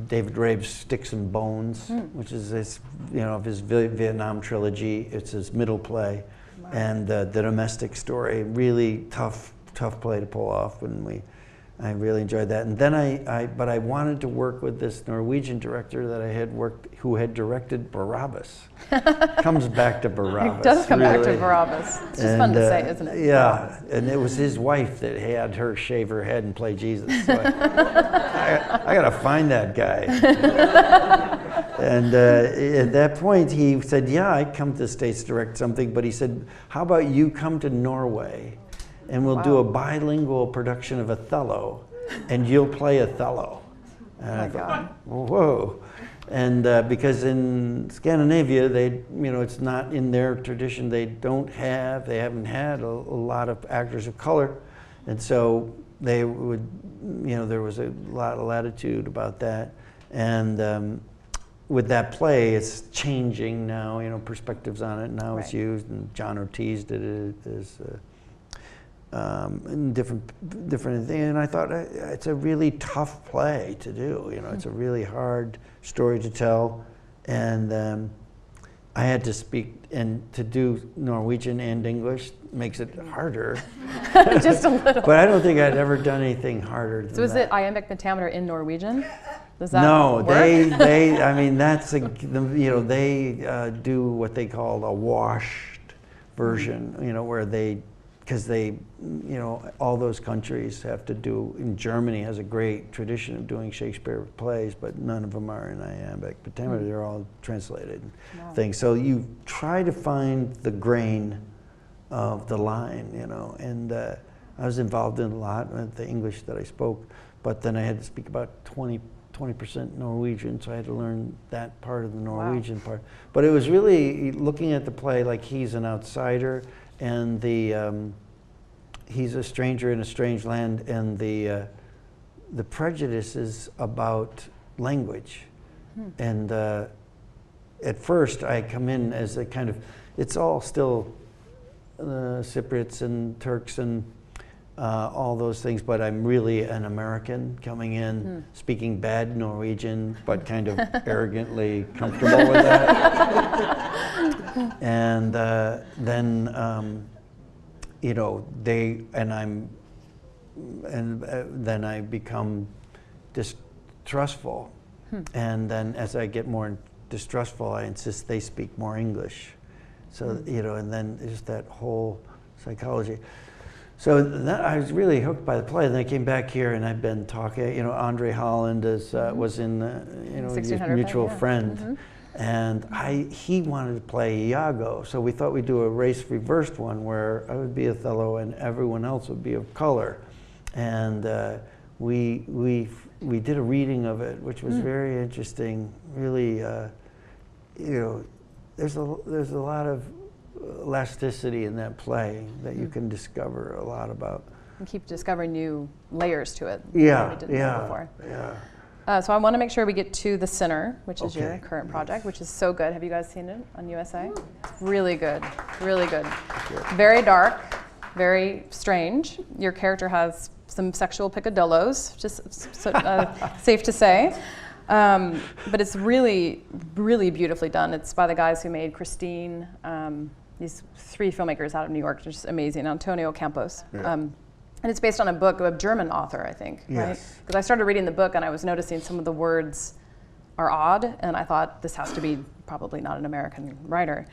David Rabe's Sticks and Bones, which is his, of his Vietnam trilogy. It's his middle play, and the domestic story. Really tough play to pull off. I really enjoyed that. And then but I wanted to work with this Norwegian director that I had worked, who had directed Barabbas. Comes back to Barabbas. It does come really. back to Barabbas. It's just fun to say, isn't it? Yeah, Barabbas. and it was his wife that had her shave her head and play Jesus. So I got to find that guy. And at that point, he said, "Yeah, I come to the States to direct something," but he said, "How about you come to Norway? And we'll do a bilingual production of Othello, and you'll play Othello." And oh my God. Whoa. And because in Scandinavia, it's not in their tradition. They haven't had a lot of actors of color. And so they would, there was a lot of latitude about that. And with that play, it's changing now, perspectives on it. Now it's used, and John Ortiz did it as and different things. And I thought it's a really tough play to do. It's a really hard story to tell, and I had to speak, and to do Norwegian and English makes it harder. Just a little. But I don't think I'd ever done anything harder than that. So is it iambic pentameter in Norwegian? Does that no, work? they. I mean, that's they do what they call a washed version. Where because all those countries have to do, and Germany has a great tradition of doing Shakespeare plays, but none of them are in iambic pentameter. They're all translated things. So you try to find the grain of the line, and I was involved in a lot with the English that I spoke, but then I had to speak about 20% Norwegian, so I had to learn that part of the Norwegian part. But it was really looking at the play like he's an outsider, and he's a stranger in a strange land, and the prejudices about language. And at first I come in as a kind of, it's all still Cypriots and Turks and all those things, but I'm really an American coming in, speaking bad Norwegian, but kind of arrogantly comfortable with that. And then then I become distrustful, and then as I get more distrustful, I insist they speak more English. So and then just that whole psychology. So I was really hooked by the play. Then I came back here, and I've been talking. Andre Holland was in the mutual friend, and he wanted to play Iago. So we thought we'd do a race reversed one where I would be Othello and everyone else would be of color, and we did a reading of it, which was very interesting. Really, there's a lot of elasticity in that play that you can discover a lot about. And keep discovering new layers to it. Yeah, that we didn't know before. Yeah. So I want to make sure we get to The Sinner, which is your current project, which is so good. Have you guys seen it on USA? Really good, really good. Very dark, very strange. Your character has some sexual picadillos, just safe to say. But it's really, really beautifully done. It's by the guys who made Christine. These three filmmakers out of New York, just amazing. Antonio Campos. And it's based on a book of a German author, I think, right? Because I started reading the book and I was noticing some of the words are odd, and I thought this has to be probably not an American writer.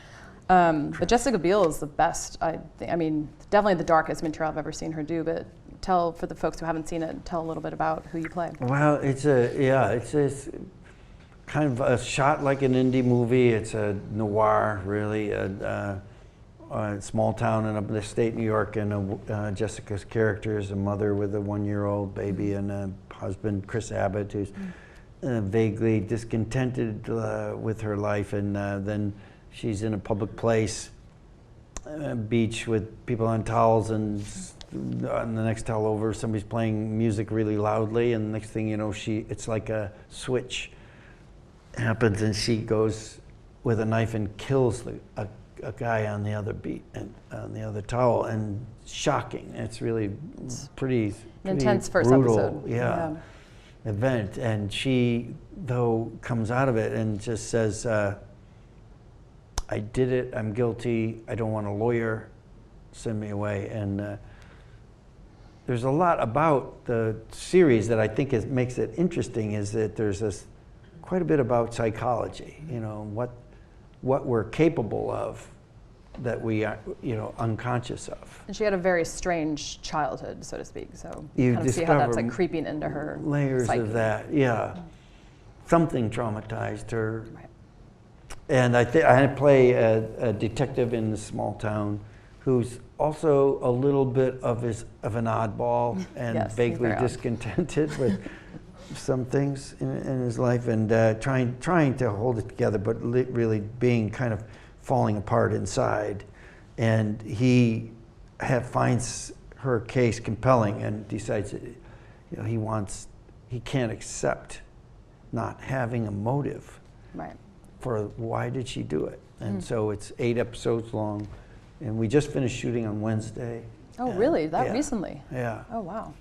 But Jessica Biel is the best. I mean, definitely the darkest material I've ever seen her do. But for the folks who haven't seen it, tell a little bit about who you play. Well, it's kind of a shot like an indie movie. It's a noir, really. A small town in upstate New York, and Jessica's character is a mother with a 1-year-old baby and a husband, Chris Abbott, who's vaguely discontented with her life, and then she's in a public place, beach with people on towels and on the next tell over, somebody's playing music really loudly, and the next thing you know, it's like a switch happens, and she goes with a knife and kills a guy on the other beat and on the other towel, and shocking. It's really pretty intense first brutal, episode. yeah, event. And she, though, comes out of it and just says, I did it, I'm guilty, I don't want a lawyer, send me away. And there's a lot about the series that I think makes it interesting, is that there's quite a bit about psychology, you know, what we're capable of that we are, you know, unconscious of. And she had a very strange childhood, so to speak, so You kind of see how that's like creeping into her layers psyche. of that, yeah. Something traumatized her. Right. And I play a detective in this small town who's also a little bit of an oddball and Yes, vaguely discontented with some things in his life, and trying to hold it together, but really being kind of falling apart inside. And he finds her case compelling and decides that, you know, he can't accept not having a motive. Right. For why did she do it? And so it's 8 episodes long, and we just finished shooting on Wednesday. Oh, really? That recently? Yeah. Oh, wow.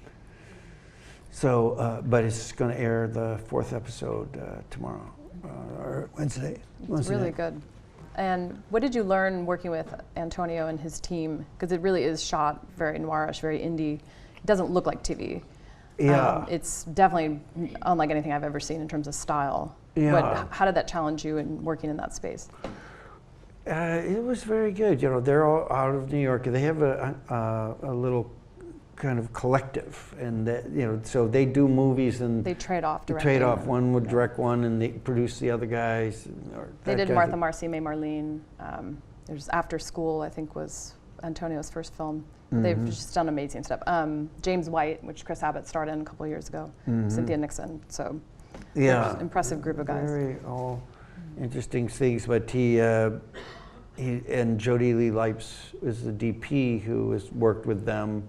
So, but it's going to air the 4th episode tomorrow, or Wednesday. It's really good. And what did you learn working with Antonio and his team? Because it really is shot very noirish, very indie. It doesn't look like TV. Yeah. It's definitely unlike anything I've ever seen in terms of style. Yeah. How did that challenge you in working in that space? It was very good. You know, they're all out of New York. They have a little kind of collective, and that, you know, so they do movies and they trade off directly. Trade off. One would direct one, and they produce the other guys. They did Martha, Marcy, May, Marlene. There's After School, I think, was Antonio's first film. They've just done amazing stuff. James White, which Chris Abbott starred in a couple of years ago. Cynthia Nixon. So yeah, impressive group of guys. Very all interesting things. But he and Jody Lee Lipes is the DP who has worked with them.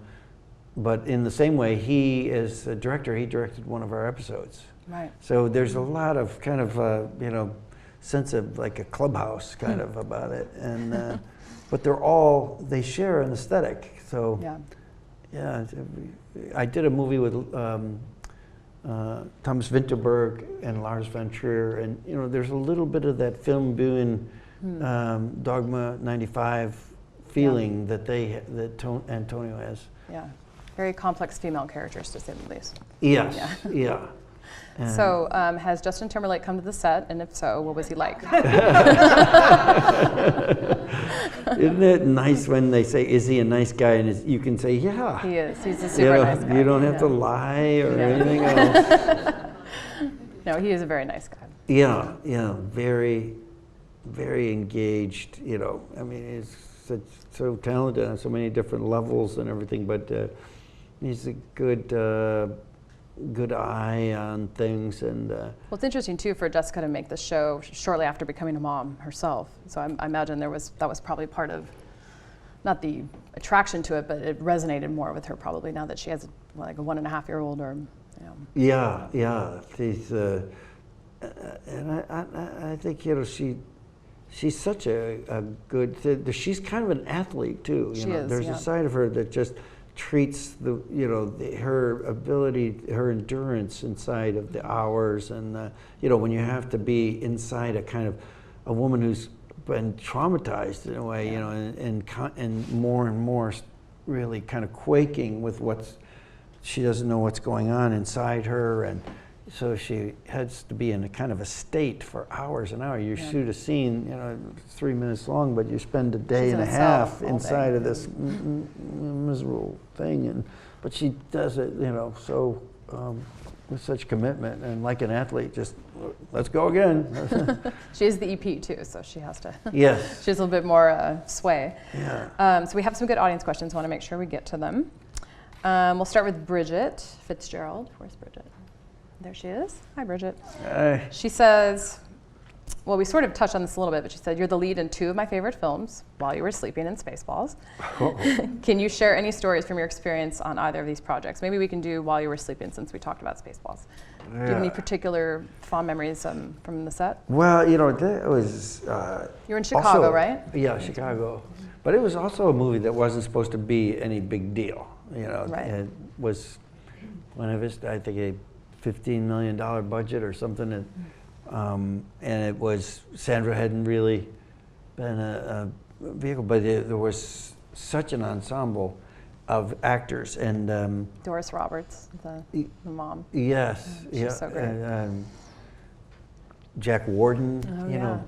But in the same way, he is a director. He directed one of our episodes. Right. So there's a lot of kind of you know, sense of like a clubhouse kind of about it, and but they share an aesthetic. So yeah, I did a movie with Thomas Vinterberg and Lars von Trier, and you know, there's a little bit of that film viewing Dogma 95 feeling that Antonio has. Yeah, very complex female characters, to say the least. Yes. Yeah. So has Justin Timberlake come to the set, and if so, what was he like? Isn't it nice when they say, is he a nice guy? And you can say, yeah. He is. He's a super nice guy. You don't have to lie or anything else. No, he is a very nice guy. Yeah, very, very engaged, you know. I mean, he's so talented on so many different levels and everything, but he's a good eye on things. And well, it's interesting too for Jessica to make the show shortly after becoming a mom herself. So I imagine that was probably part of, not the attraction to it, but it resonated more with her probably now that she has like a 1.5-year-old or, you know. Yeah. She's and I think, you know, she's such a good. She's kind of an athlete too. You know, there's a side of her that just treats her ability, her endurance inside of the hours, and you know, when you have to be inside a woman who's been traumatized in a way, you know, and more really kind of quaking with she doesn't know what's going on inside her, and so she has to be in a kind of a state for hours and hours. You shoot a scene, you know, 3 minutes long, but you spend a day and a half inside of this miserable thing. But she does it, you know, so with such commitment, and like an athlete, just let's go again. She is the EP too, so she has to. Yes. She has a little bit more sway. Yeah. So we have some good audience questions. I want to make sure we get to them. We'll start with Bridget Fitzgerald. Where's Bridget? There she is. Hi, Bridget. Hi. She says, well, we sort of touched on this a little bit, but you said you're the lead in 2 of my favorite films, While You Were Sleeping and Spaceballs. Can you share any stories from your experience on either of these projects? Maybe we can do While You Were Sleeping since we talked about Spaceballs. Do you have any particular fond memories from the set? Well, that was... you were in Chicago, also, right? Yeah, Chicago. But it was also a movie that wasn't supposed to be any big deal. Right. It was one of his, I think, a $15 million budget or something. And it was, Sandra hadn't really been a vehicle, but there was such an ensemble of actors. And Doris Roberts, the mom. Yes. She's so great. And, Jack Warden,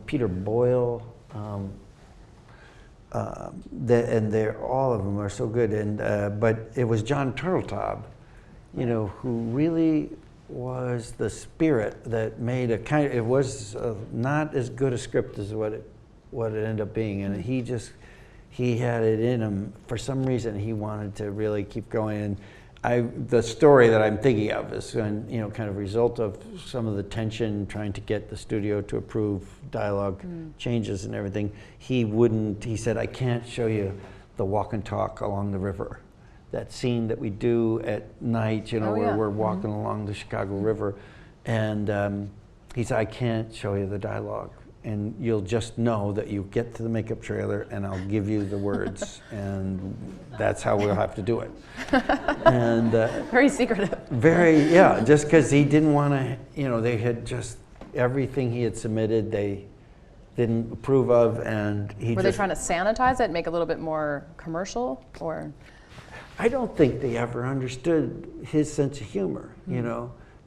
Peter Boyle. And all of them are so good. And but it was John Turteltaub, who really was the spirit that made it was not as good a script as what it ended up being. And he had it in him. For some reason, he wanted to really keep going. And the story that I'm thinking of is, kind of a result of some of the tension trying to get the studio to approve dialogue changes and everything. He said, I can't show you the walk and talk along the river. That scene that we do at night, where we're walking along the Chicago River. And he said, I can't show you the dialogue. And you'll just know that you get to the makeup trailer and I'll give you the words. And that's how we'll have to do it. And very secretive. Just because he didn't want to, they had just, everything he had submitted, they didn't approve of. And Were they trying to sanitize it, make it a little bit more commercial, or? I don't think they ever understood his sense of humor,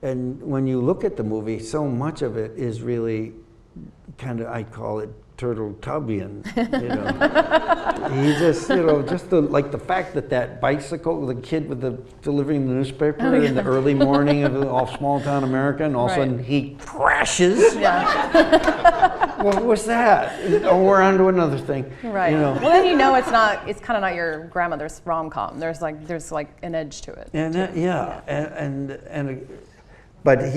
And when you look at the movie, so much of it is really kind of, I call it Turteltaubian, He just, just the fact that bicycle, the kid delivering the newspaper in the early morning of small town America, and all of a sudden he crashes. Yeah. What was that? Oh, we're on to another thing. Right. Well, then it's kind of not your grandmother's rom-com. There's an edge to it. And but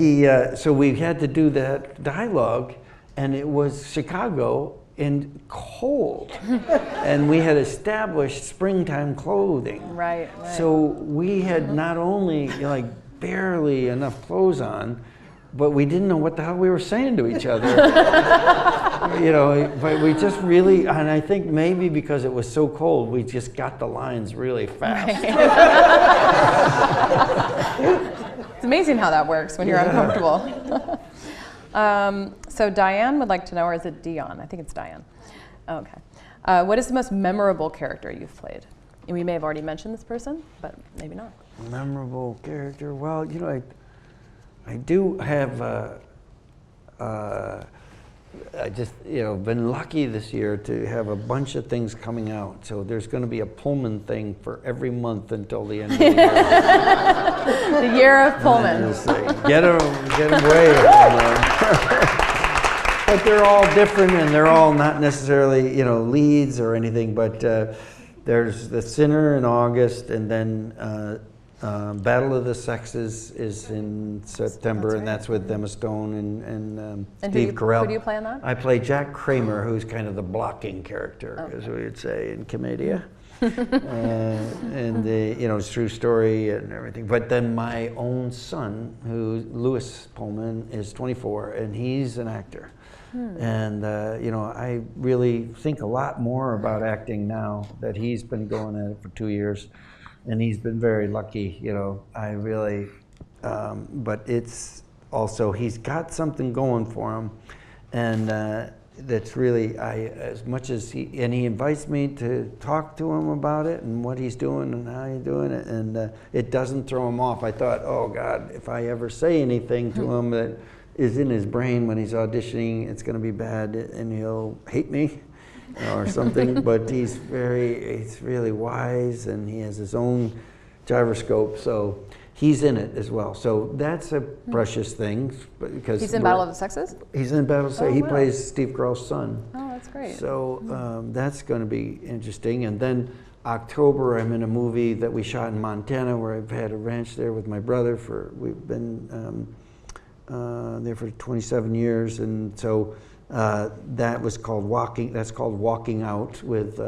so we had to do that dialogue. And it was Chicago and cold. And we had established springtime clothing. Right. So we had not only barely enough clothes on, but we didn't know what the hell we were saying to each other. But we just really, and I think maybe because it was so cold, we just got the lines really fast. It's amazing how that works when you're uncomfortable. So Diane would like to know, or is it Dion? I think it's Diane. Okay. What is the most memorable character you've played? And we may have already mentioned this person, but maybe not. Memorable character? Well, I do have, I just, been lucky this year to have a bunch of things coming out. So there's going to be a Pullman thing for every month until the end of the year. The year of Pullman. Get them away. But they're all different, and they're all not necessarily, leads or anything. But there's The Sinner in August, and then Battle of the Sexes is in September, and that's with Emma Stone and Steve Carell. Who do you play on that? I play Jack Kramer, who's kind of the blocking character, as we would say in Commedia. And it's true story and everything. But then my own son, Louis Pullman, is 24, and he's an actor. And I really think a lot more about acting now that he's been going at it for 2 years, and he's been very lucky. I really, but it's also he's got something going for him, and that's really as much as he invites me to talk to him about it and what he's doing and how he's doing it, and it doesn't throw him off. I thought, oh God, if I ever say anything to him that is in his brain when he's auditioning, it's going to be bad and he'll hate me or something. But he's really wise, and he has his own gyroscope, so he's in it as well. So that's a precious thing, because he's in Battle of the Sexes? He's in Battle of the Sexes. He plays Steve Carell's son. Oh, that's great. So that's going to be interesting. And then October, I'm in a movie that we shot in Montana, where I've had a ranch there with my brother we've been there for 27 years, and so that was called Walking. That's called Walking Out with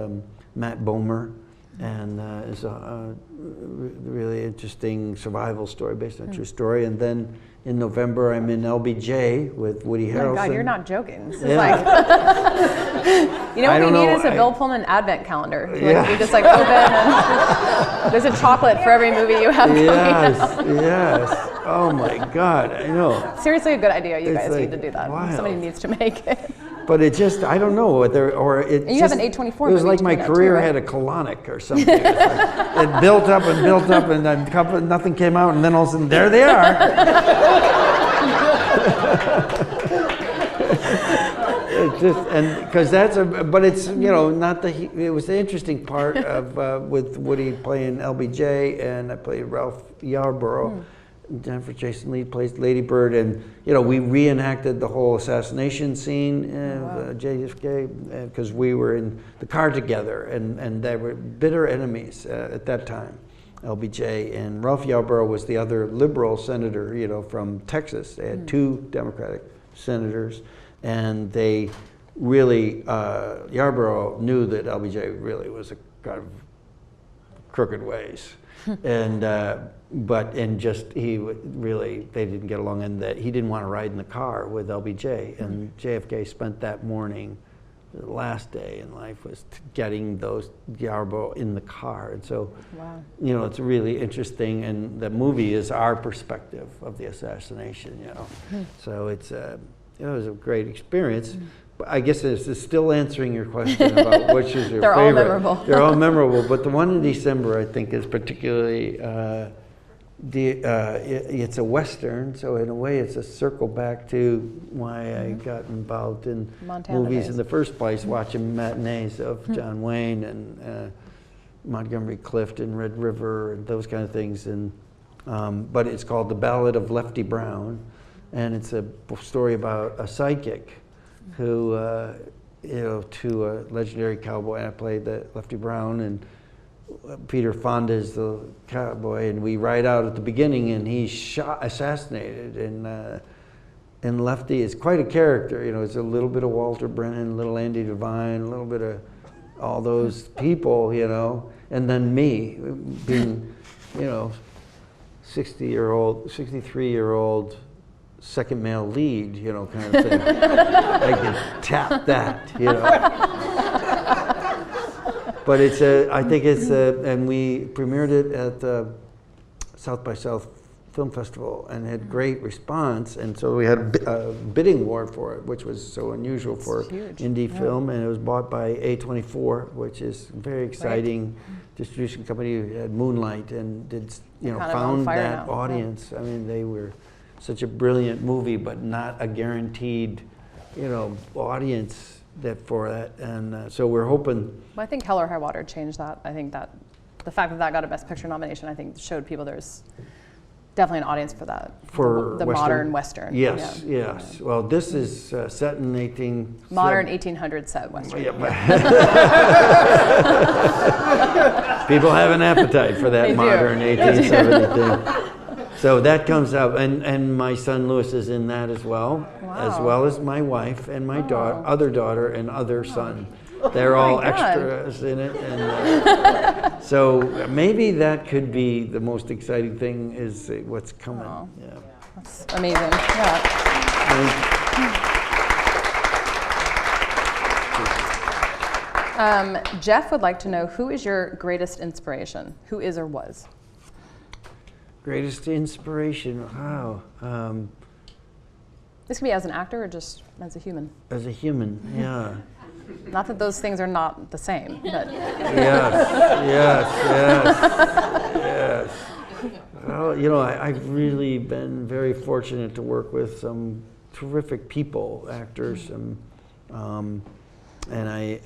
Matt Bomer, and it's a really interesting survival story based on a true story. And then in November, I'm in LBJ with Woody Harrelson. Oh my God, you're not joking. This is like, you know what we need is a Bill Pullman advent calendar. Like, you just like open and there's a chocolate for every movie you have coming out. Yes. Oh my God, I know. Seriously, a good idea. You guys like need to do that. wild. Somebody needs to make it. But it just, I don't know whether, or it. And you have an A24 It was movie like my coming out career too, right? had a colonic or something. It built up and built up, and then nothing came out, and then all of a sudden, there they are. It just, and because but it's, not it was the interesting part of with Woody playing LBJ, and I played Ralph Yarborough. Jennifer Jason Leigh plays Lady Bird, and we reenacted the whole assassination scene of JFK because we were in the car together, and they were bitter enemies at that time. LBJ and Ralph Yarborough was the other liberal senator, from Texas. They had two Democratic senators, and they really Yarborough knew that LBJ really was a kind of crooked ways. And they didn't get along, and that he didn't want to ride in the car with LBJ. And JFK spent that morning, the last day in life, was getting those Yarborough in the car. And so, it's really interesting. And the movie is our perspective of the assassination. So it was a great experience. But I guess it's still answering your question about which is your favorite. They're all memorable. They're all memorable, but the one in December I think is particularly. It's a Western, so in a way it's a circle back to why I got involved in movies in the first place, watching matinees of John Wayne and Montgomery Clift and Red River and those kind of things. And but it's called The Ballad of Lefty Brown, and it's a story about a psychic who, to a legendary cowboy. And I played the Lefty Brown, and Peter Fonda is the cowboy, and we ride out at the beginning, and he's assassinated, and Lefty is quite a character. It's a little bit of Walter Brennan, a little Andy Devine, a little bit of all those people, and then me being, 63-year-old second male lead, kind of thing. I can tap that, But I think it's, and we premiered it at the South by South Film Festival and had great response. And so we had a bidding war for it, which was so unusual for indie film. And it was bought by A24, which is a very exciting distribution company who had Moonlight and did, found that audience. I mean, they were such a brilliant movie, but not a guaranteed, audience for that, and so we're hoping. Well, I think Hell or High Water changed that. I think that the fact that got a Best Picture nomination, I think, showed people there's definitely an audience for that. For the modern Western. Yes, yes. Well, this is set in modern 1800s set Western. People have an appetite for that modern 1870 thing. So that comes out, and my son Louis is in that as well, as well as my wife and my other daughter and other son. They're all extras in it, and so maybe that could be the most exciting thing is what's coming. Yeah. That's amazing. Jeff would like to know, who is your greatest inspiration? Who is or was? Greatest inspiration, wow. This can be as an actor or just as a human? As a human, yeah. Not that those things are not the same, but. Yes. Well, I've really been very fortunate to work with some terrific people, actors, and I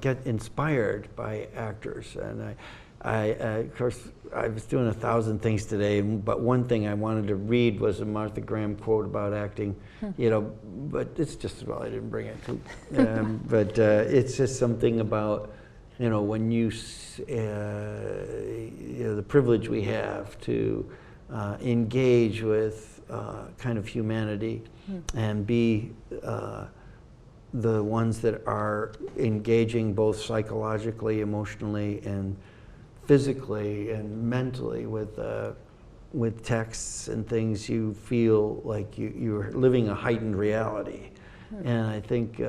get inspired by actors, and of course, I was doing 1,000 things today, but one thing I wanted to read was a Martha Graham quote about acting, but it's just, well, I didn't bring it. But it's just something about, when you, the privilege we have to engage with kind of humanity and be the ones that are engaging both psychologically, emotionally, and physically and mentally with texts and things, you feel like you're living a heightened reality. And I think,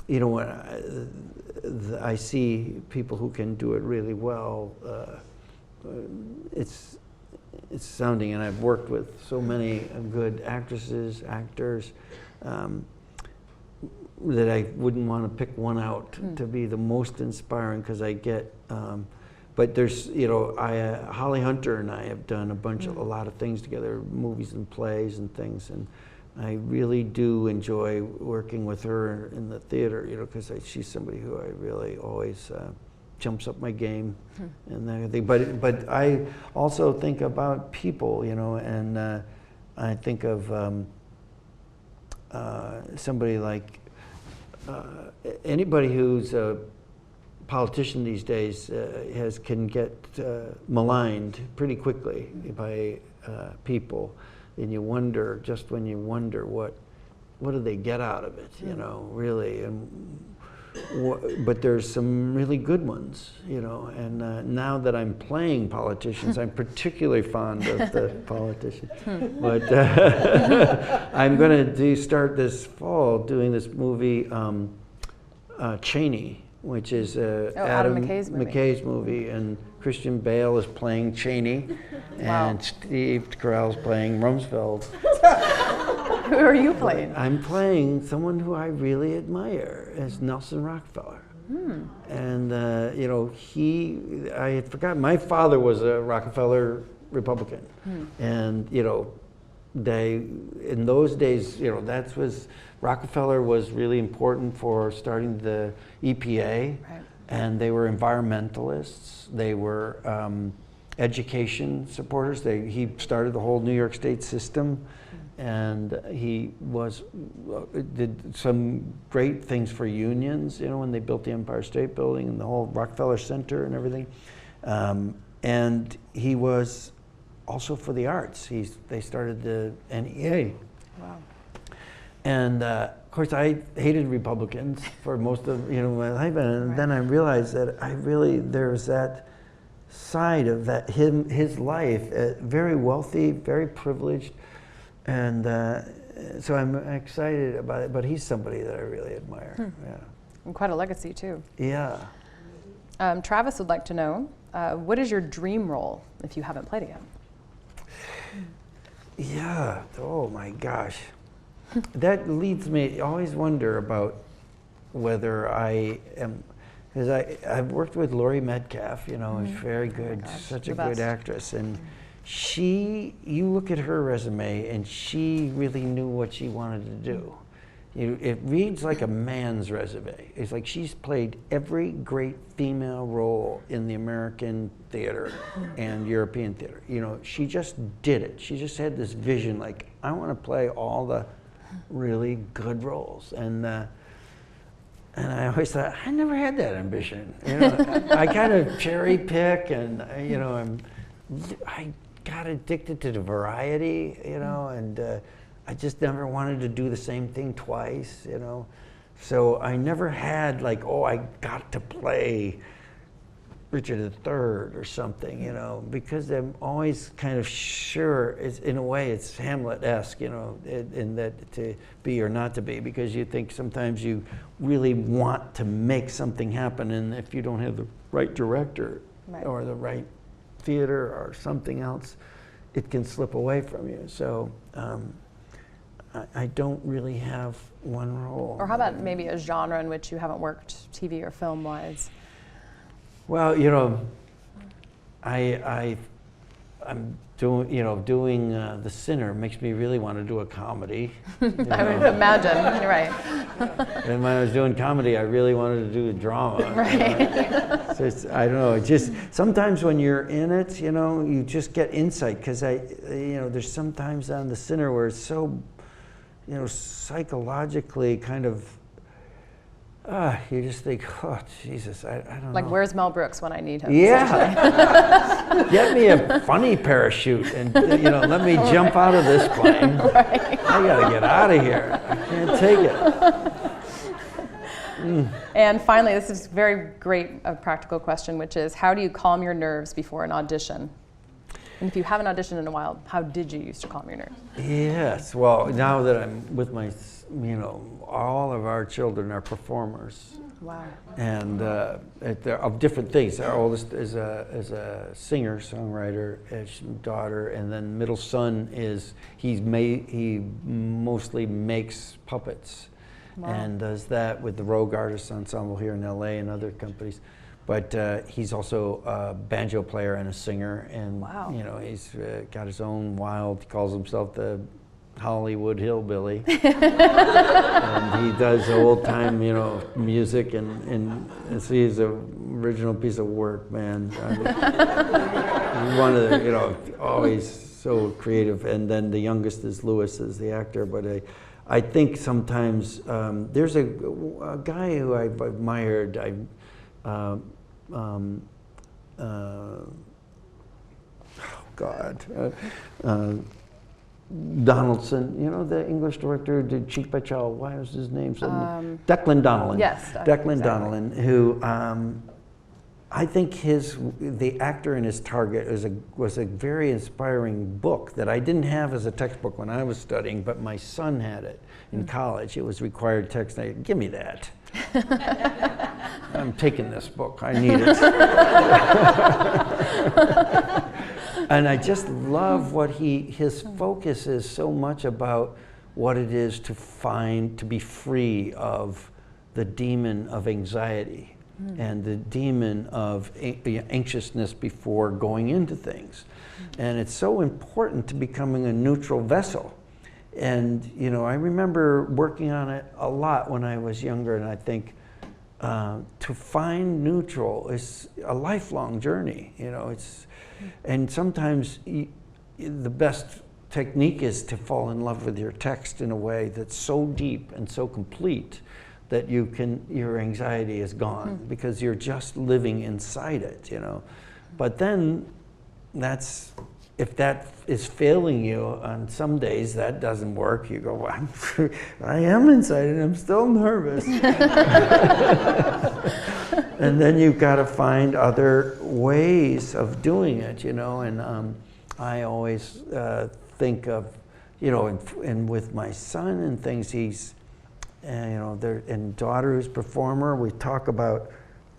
when I see people who can do it really well, it's astounding. And I've worked with so many good actresses, actors, that I wouldn't want to pick one out to be the most inspiring, because I get, but there's, Holly Hunter and I have done a lot of things together, movies and plays and things, and I really do enjoy working with her in the theater, because she's somebody who I really always jumps up my game and everything. But I also think about people, and I think of somebody like anybody who's a politician these days can get maligned pretty quickly by people, and you wonder, just when you wonder what do they get out of it, really, and but there's some really good ones, and now that I'm playing politicians, I'm particularly fond of the politicians. But I'm going to start this fall doing this movie, Cheney, which is Adam McKay's movie, and Christian Bale is playing Cheney, and Steve Carell's playing Rumsfeld. Who are you playing? I'm playing someone who I really admire, as Nelson Rockefeller. And I had forgotten, my father was a Rockefeller Republican, and in those days, Rockefeller was really important for starting the EPA, and they were environmentalists. They were education supporters. He started the whole New York State system, and he did some great things for unions. When they built the Empire State Building and the whole Rockefeller Center and everything, and he was also for the arts. They started the NEA. Wow. And of course, I hated Republicans for most of my life, and then I realized that there's that side of his life, very wealthy, very privileged, and so I'm excited about it. But he's somebody that I really admire. Yeah. And quite a legacy too. Yeah. Travis would like to know, what is your dream role if you haven't played it yet? Yeah. Oh my gosh. That leads me, I always wonder about whether I am, because I've worked with Laurie Metcalf, who's very good, such a good actress, and you look at her resume, and she really knew what she wanted to do. It reads like a man's resume. It's like she's played every great female role in the American theater and European theater. She just did it. She just had this vision, like, I want to play all the really good roles, and I always thought, I never had that ambition. I kind of cherry pick, and I got addicted to the variety, and I just never wanted to do the same thing twice, So I never had like, I got to play Richard III or something, because I'm always kind of sure, in a way it's Hamlet-esque, in that to be or not to be, because you think sometimes you really want to make something happen, and if you don't have the right director or the right theater or something else, it can slip away from you. So I don't really have one role. Or how about maybe a genre in which you haven't worked TV or film-wise? Well, I'm doing The Sinner makes me really want to do a comedy. I would imagine, you're right. And when I was doing comedy, I really wanted to do a drama. Right. So I don't know. It just sometimes when you're in it, you just get insight, because there's sometimes on The Sinner where it's so, psychologically kind of. You just think, oh, Jesus, I don't know. Like, where's Mel Brooks when I need him? Yeah. Get me a funny parachute and, let me jump out of this plane. Right. I got to get out of here. I can't take it. And finally, this is very great, a practical question, which is, how do you calm your nerves before an audition? And if you haven't auditioned in a while, how did you used to calm your nerves? Yes, well, now that I'm with my, all of our children are performers. Wow. And they're of different things. Our oldest is a singer, songwriter, daughter, and then middle son he mostly makes puppets. Wow. And does that with the Rogue Artists Ensemble here in LA and other companies. But he's also a banjo player and a singer, and wow. He's got his own wild. He calls himself the Hollywood hillbilly, and he does old time, music, and he's an original piece of work, man. One of the, always so creative. And then the youngest is Lewis, is the actor. But I think sometimes there's a guy who I've admired. Donaldson, the English director did Cheek by Chow. Why was his name? Declan Donnellan. Yes, Declan exactly. Donnellan, who I think The Actor and His Target was a very inspiring book that I didn't have as a textbook when I was studying, but my son had it in college. It was required text. And I said, give me that. I'm taking this book. I need it. And I just love what his focus is so much about what it is to be free of the demon of anxiety and the demon of anxiousness before going into things. And it's so important to becoming a neutral vessel. And, I remember working on it a lot when I was younger, and I think to find neutral is a lifelong journey, and sometimes the best technique is to fall in love with your text in a way that's so deep and so complete that your anxiety is gone because you're just living inside it, But then if that is failing you on some days, that doesn't work. You go, well, I am inside and I'm still nervous. And then you've got to find other ways of doing it, and I always think of, and with my son and things, he's, and daughter who's performer, we talk about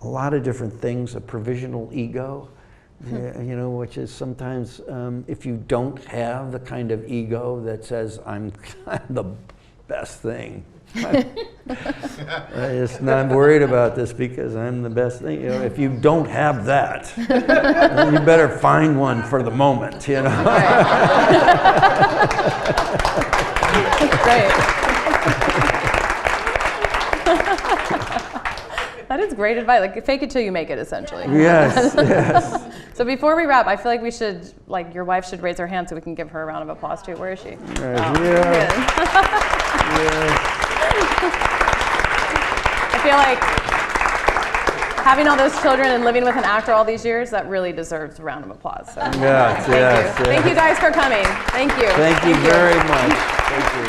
a lot of different things, a provisional ego. Which is sometimes if you don't have the kind of ego that says I'm the best thing, I'm worried about this because I'm the best thing. If you don't have that, then you better find one for the moment. Great. That is great advice. Like, fake it till you make it, essentially. Yes, yes. So before we wrap, I feel like we should, your wife should raise her hand so we can give her a round of applause too. Where is she? Yeah. I feel like having all those children and living with an actor all these years, that really deserves a round of applause. So, yes. thank you. Thank you guys for coming. Thank you. Thank you very much. Thank you.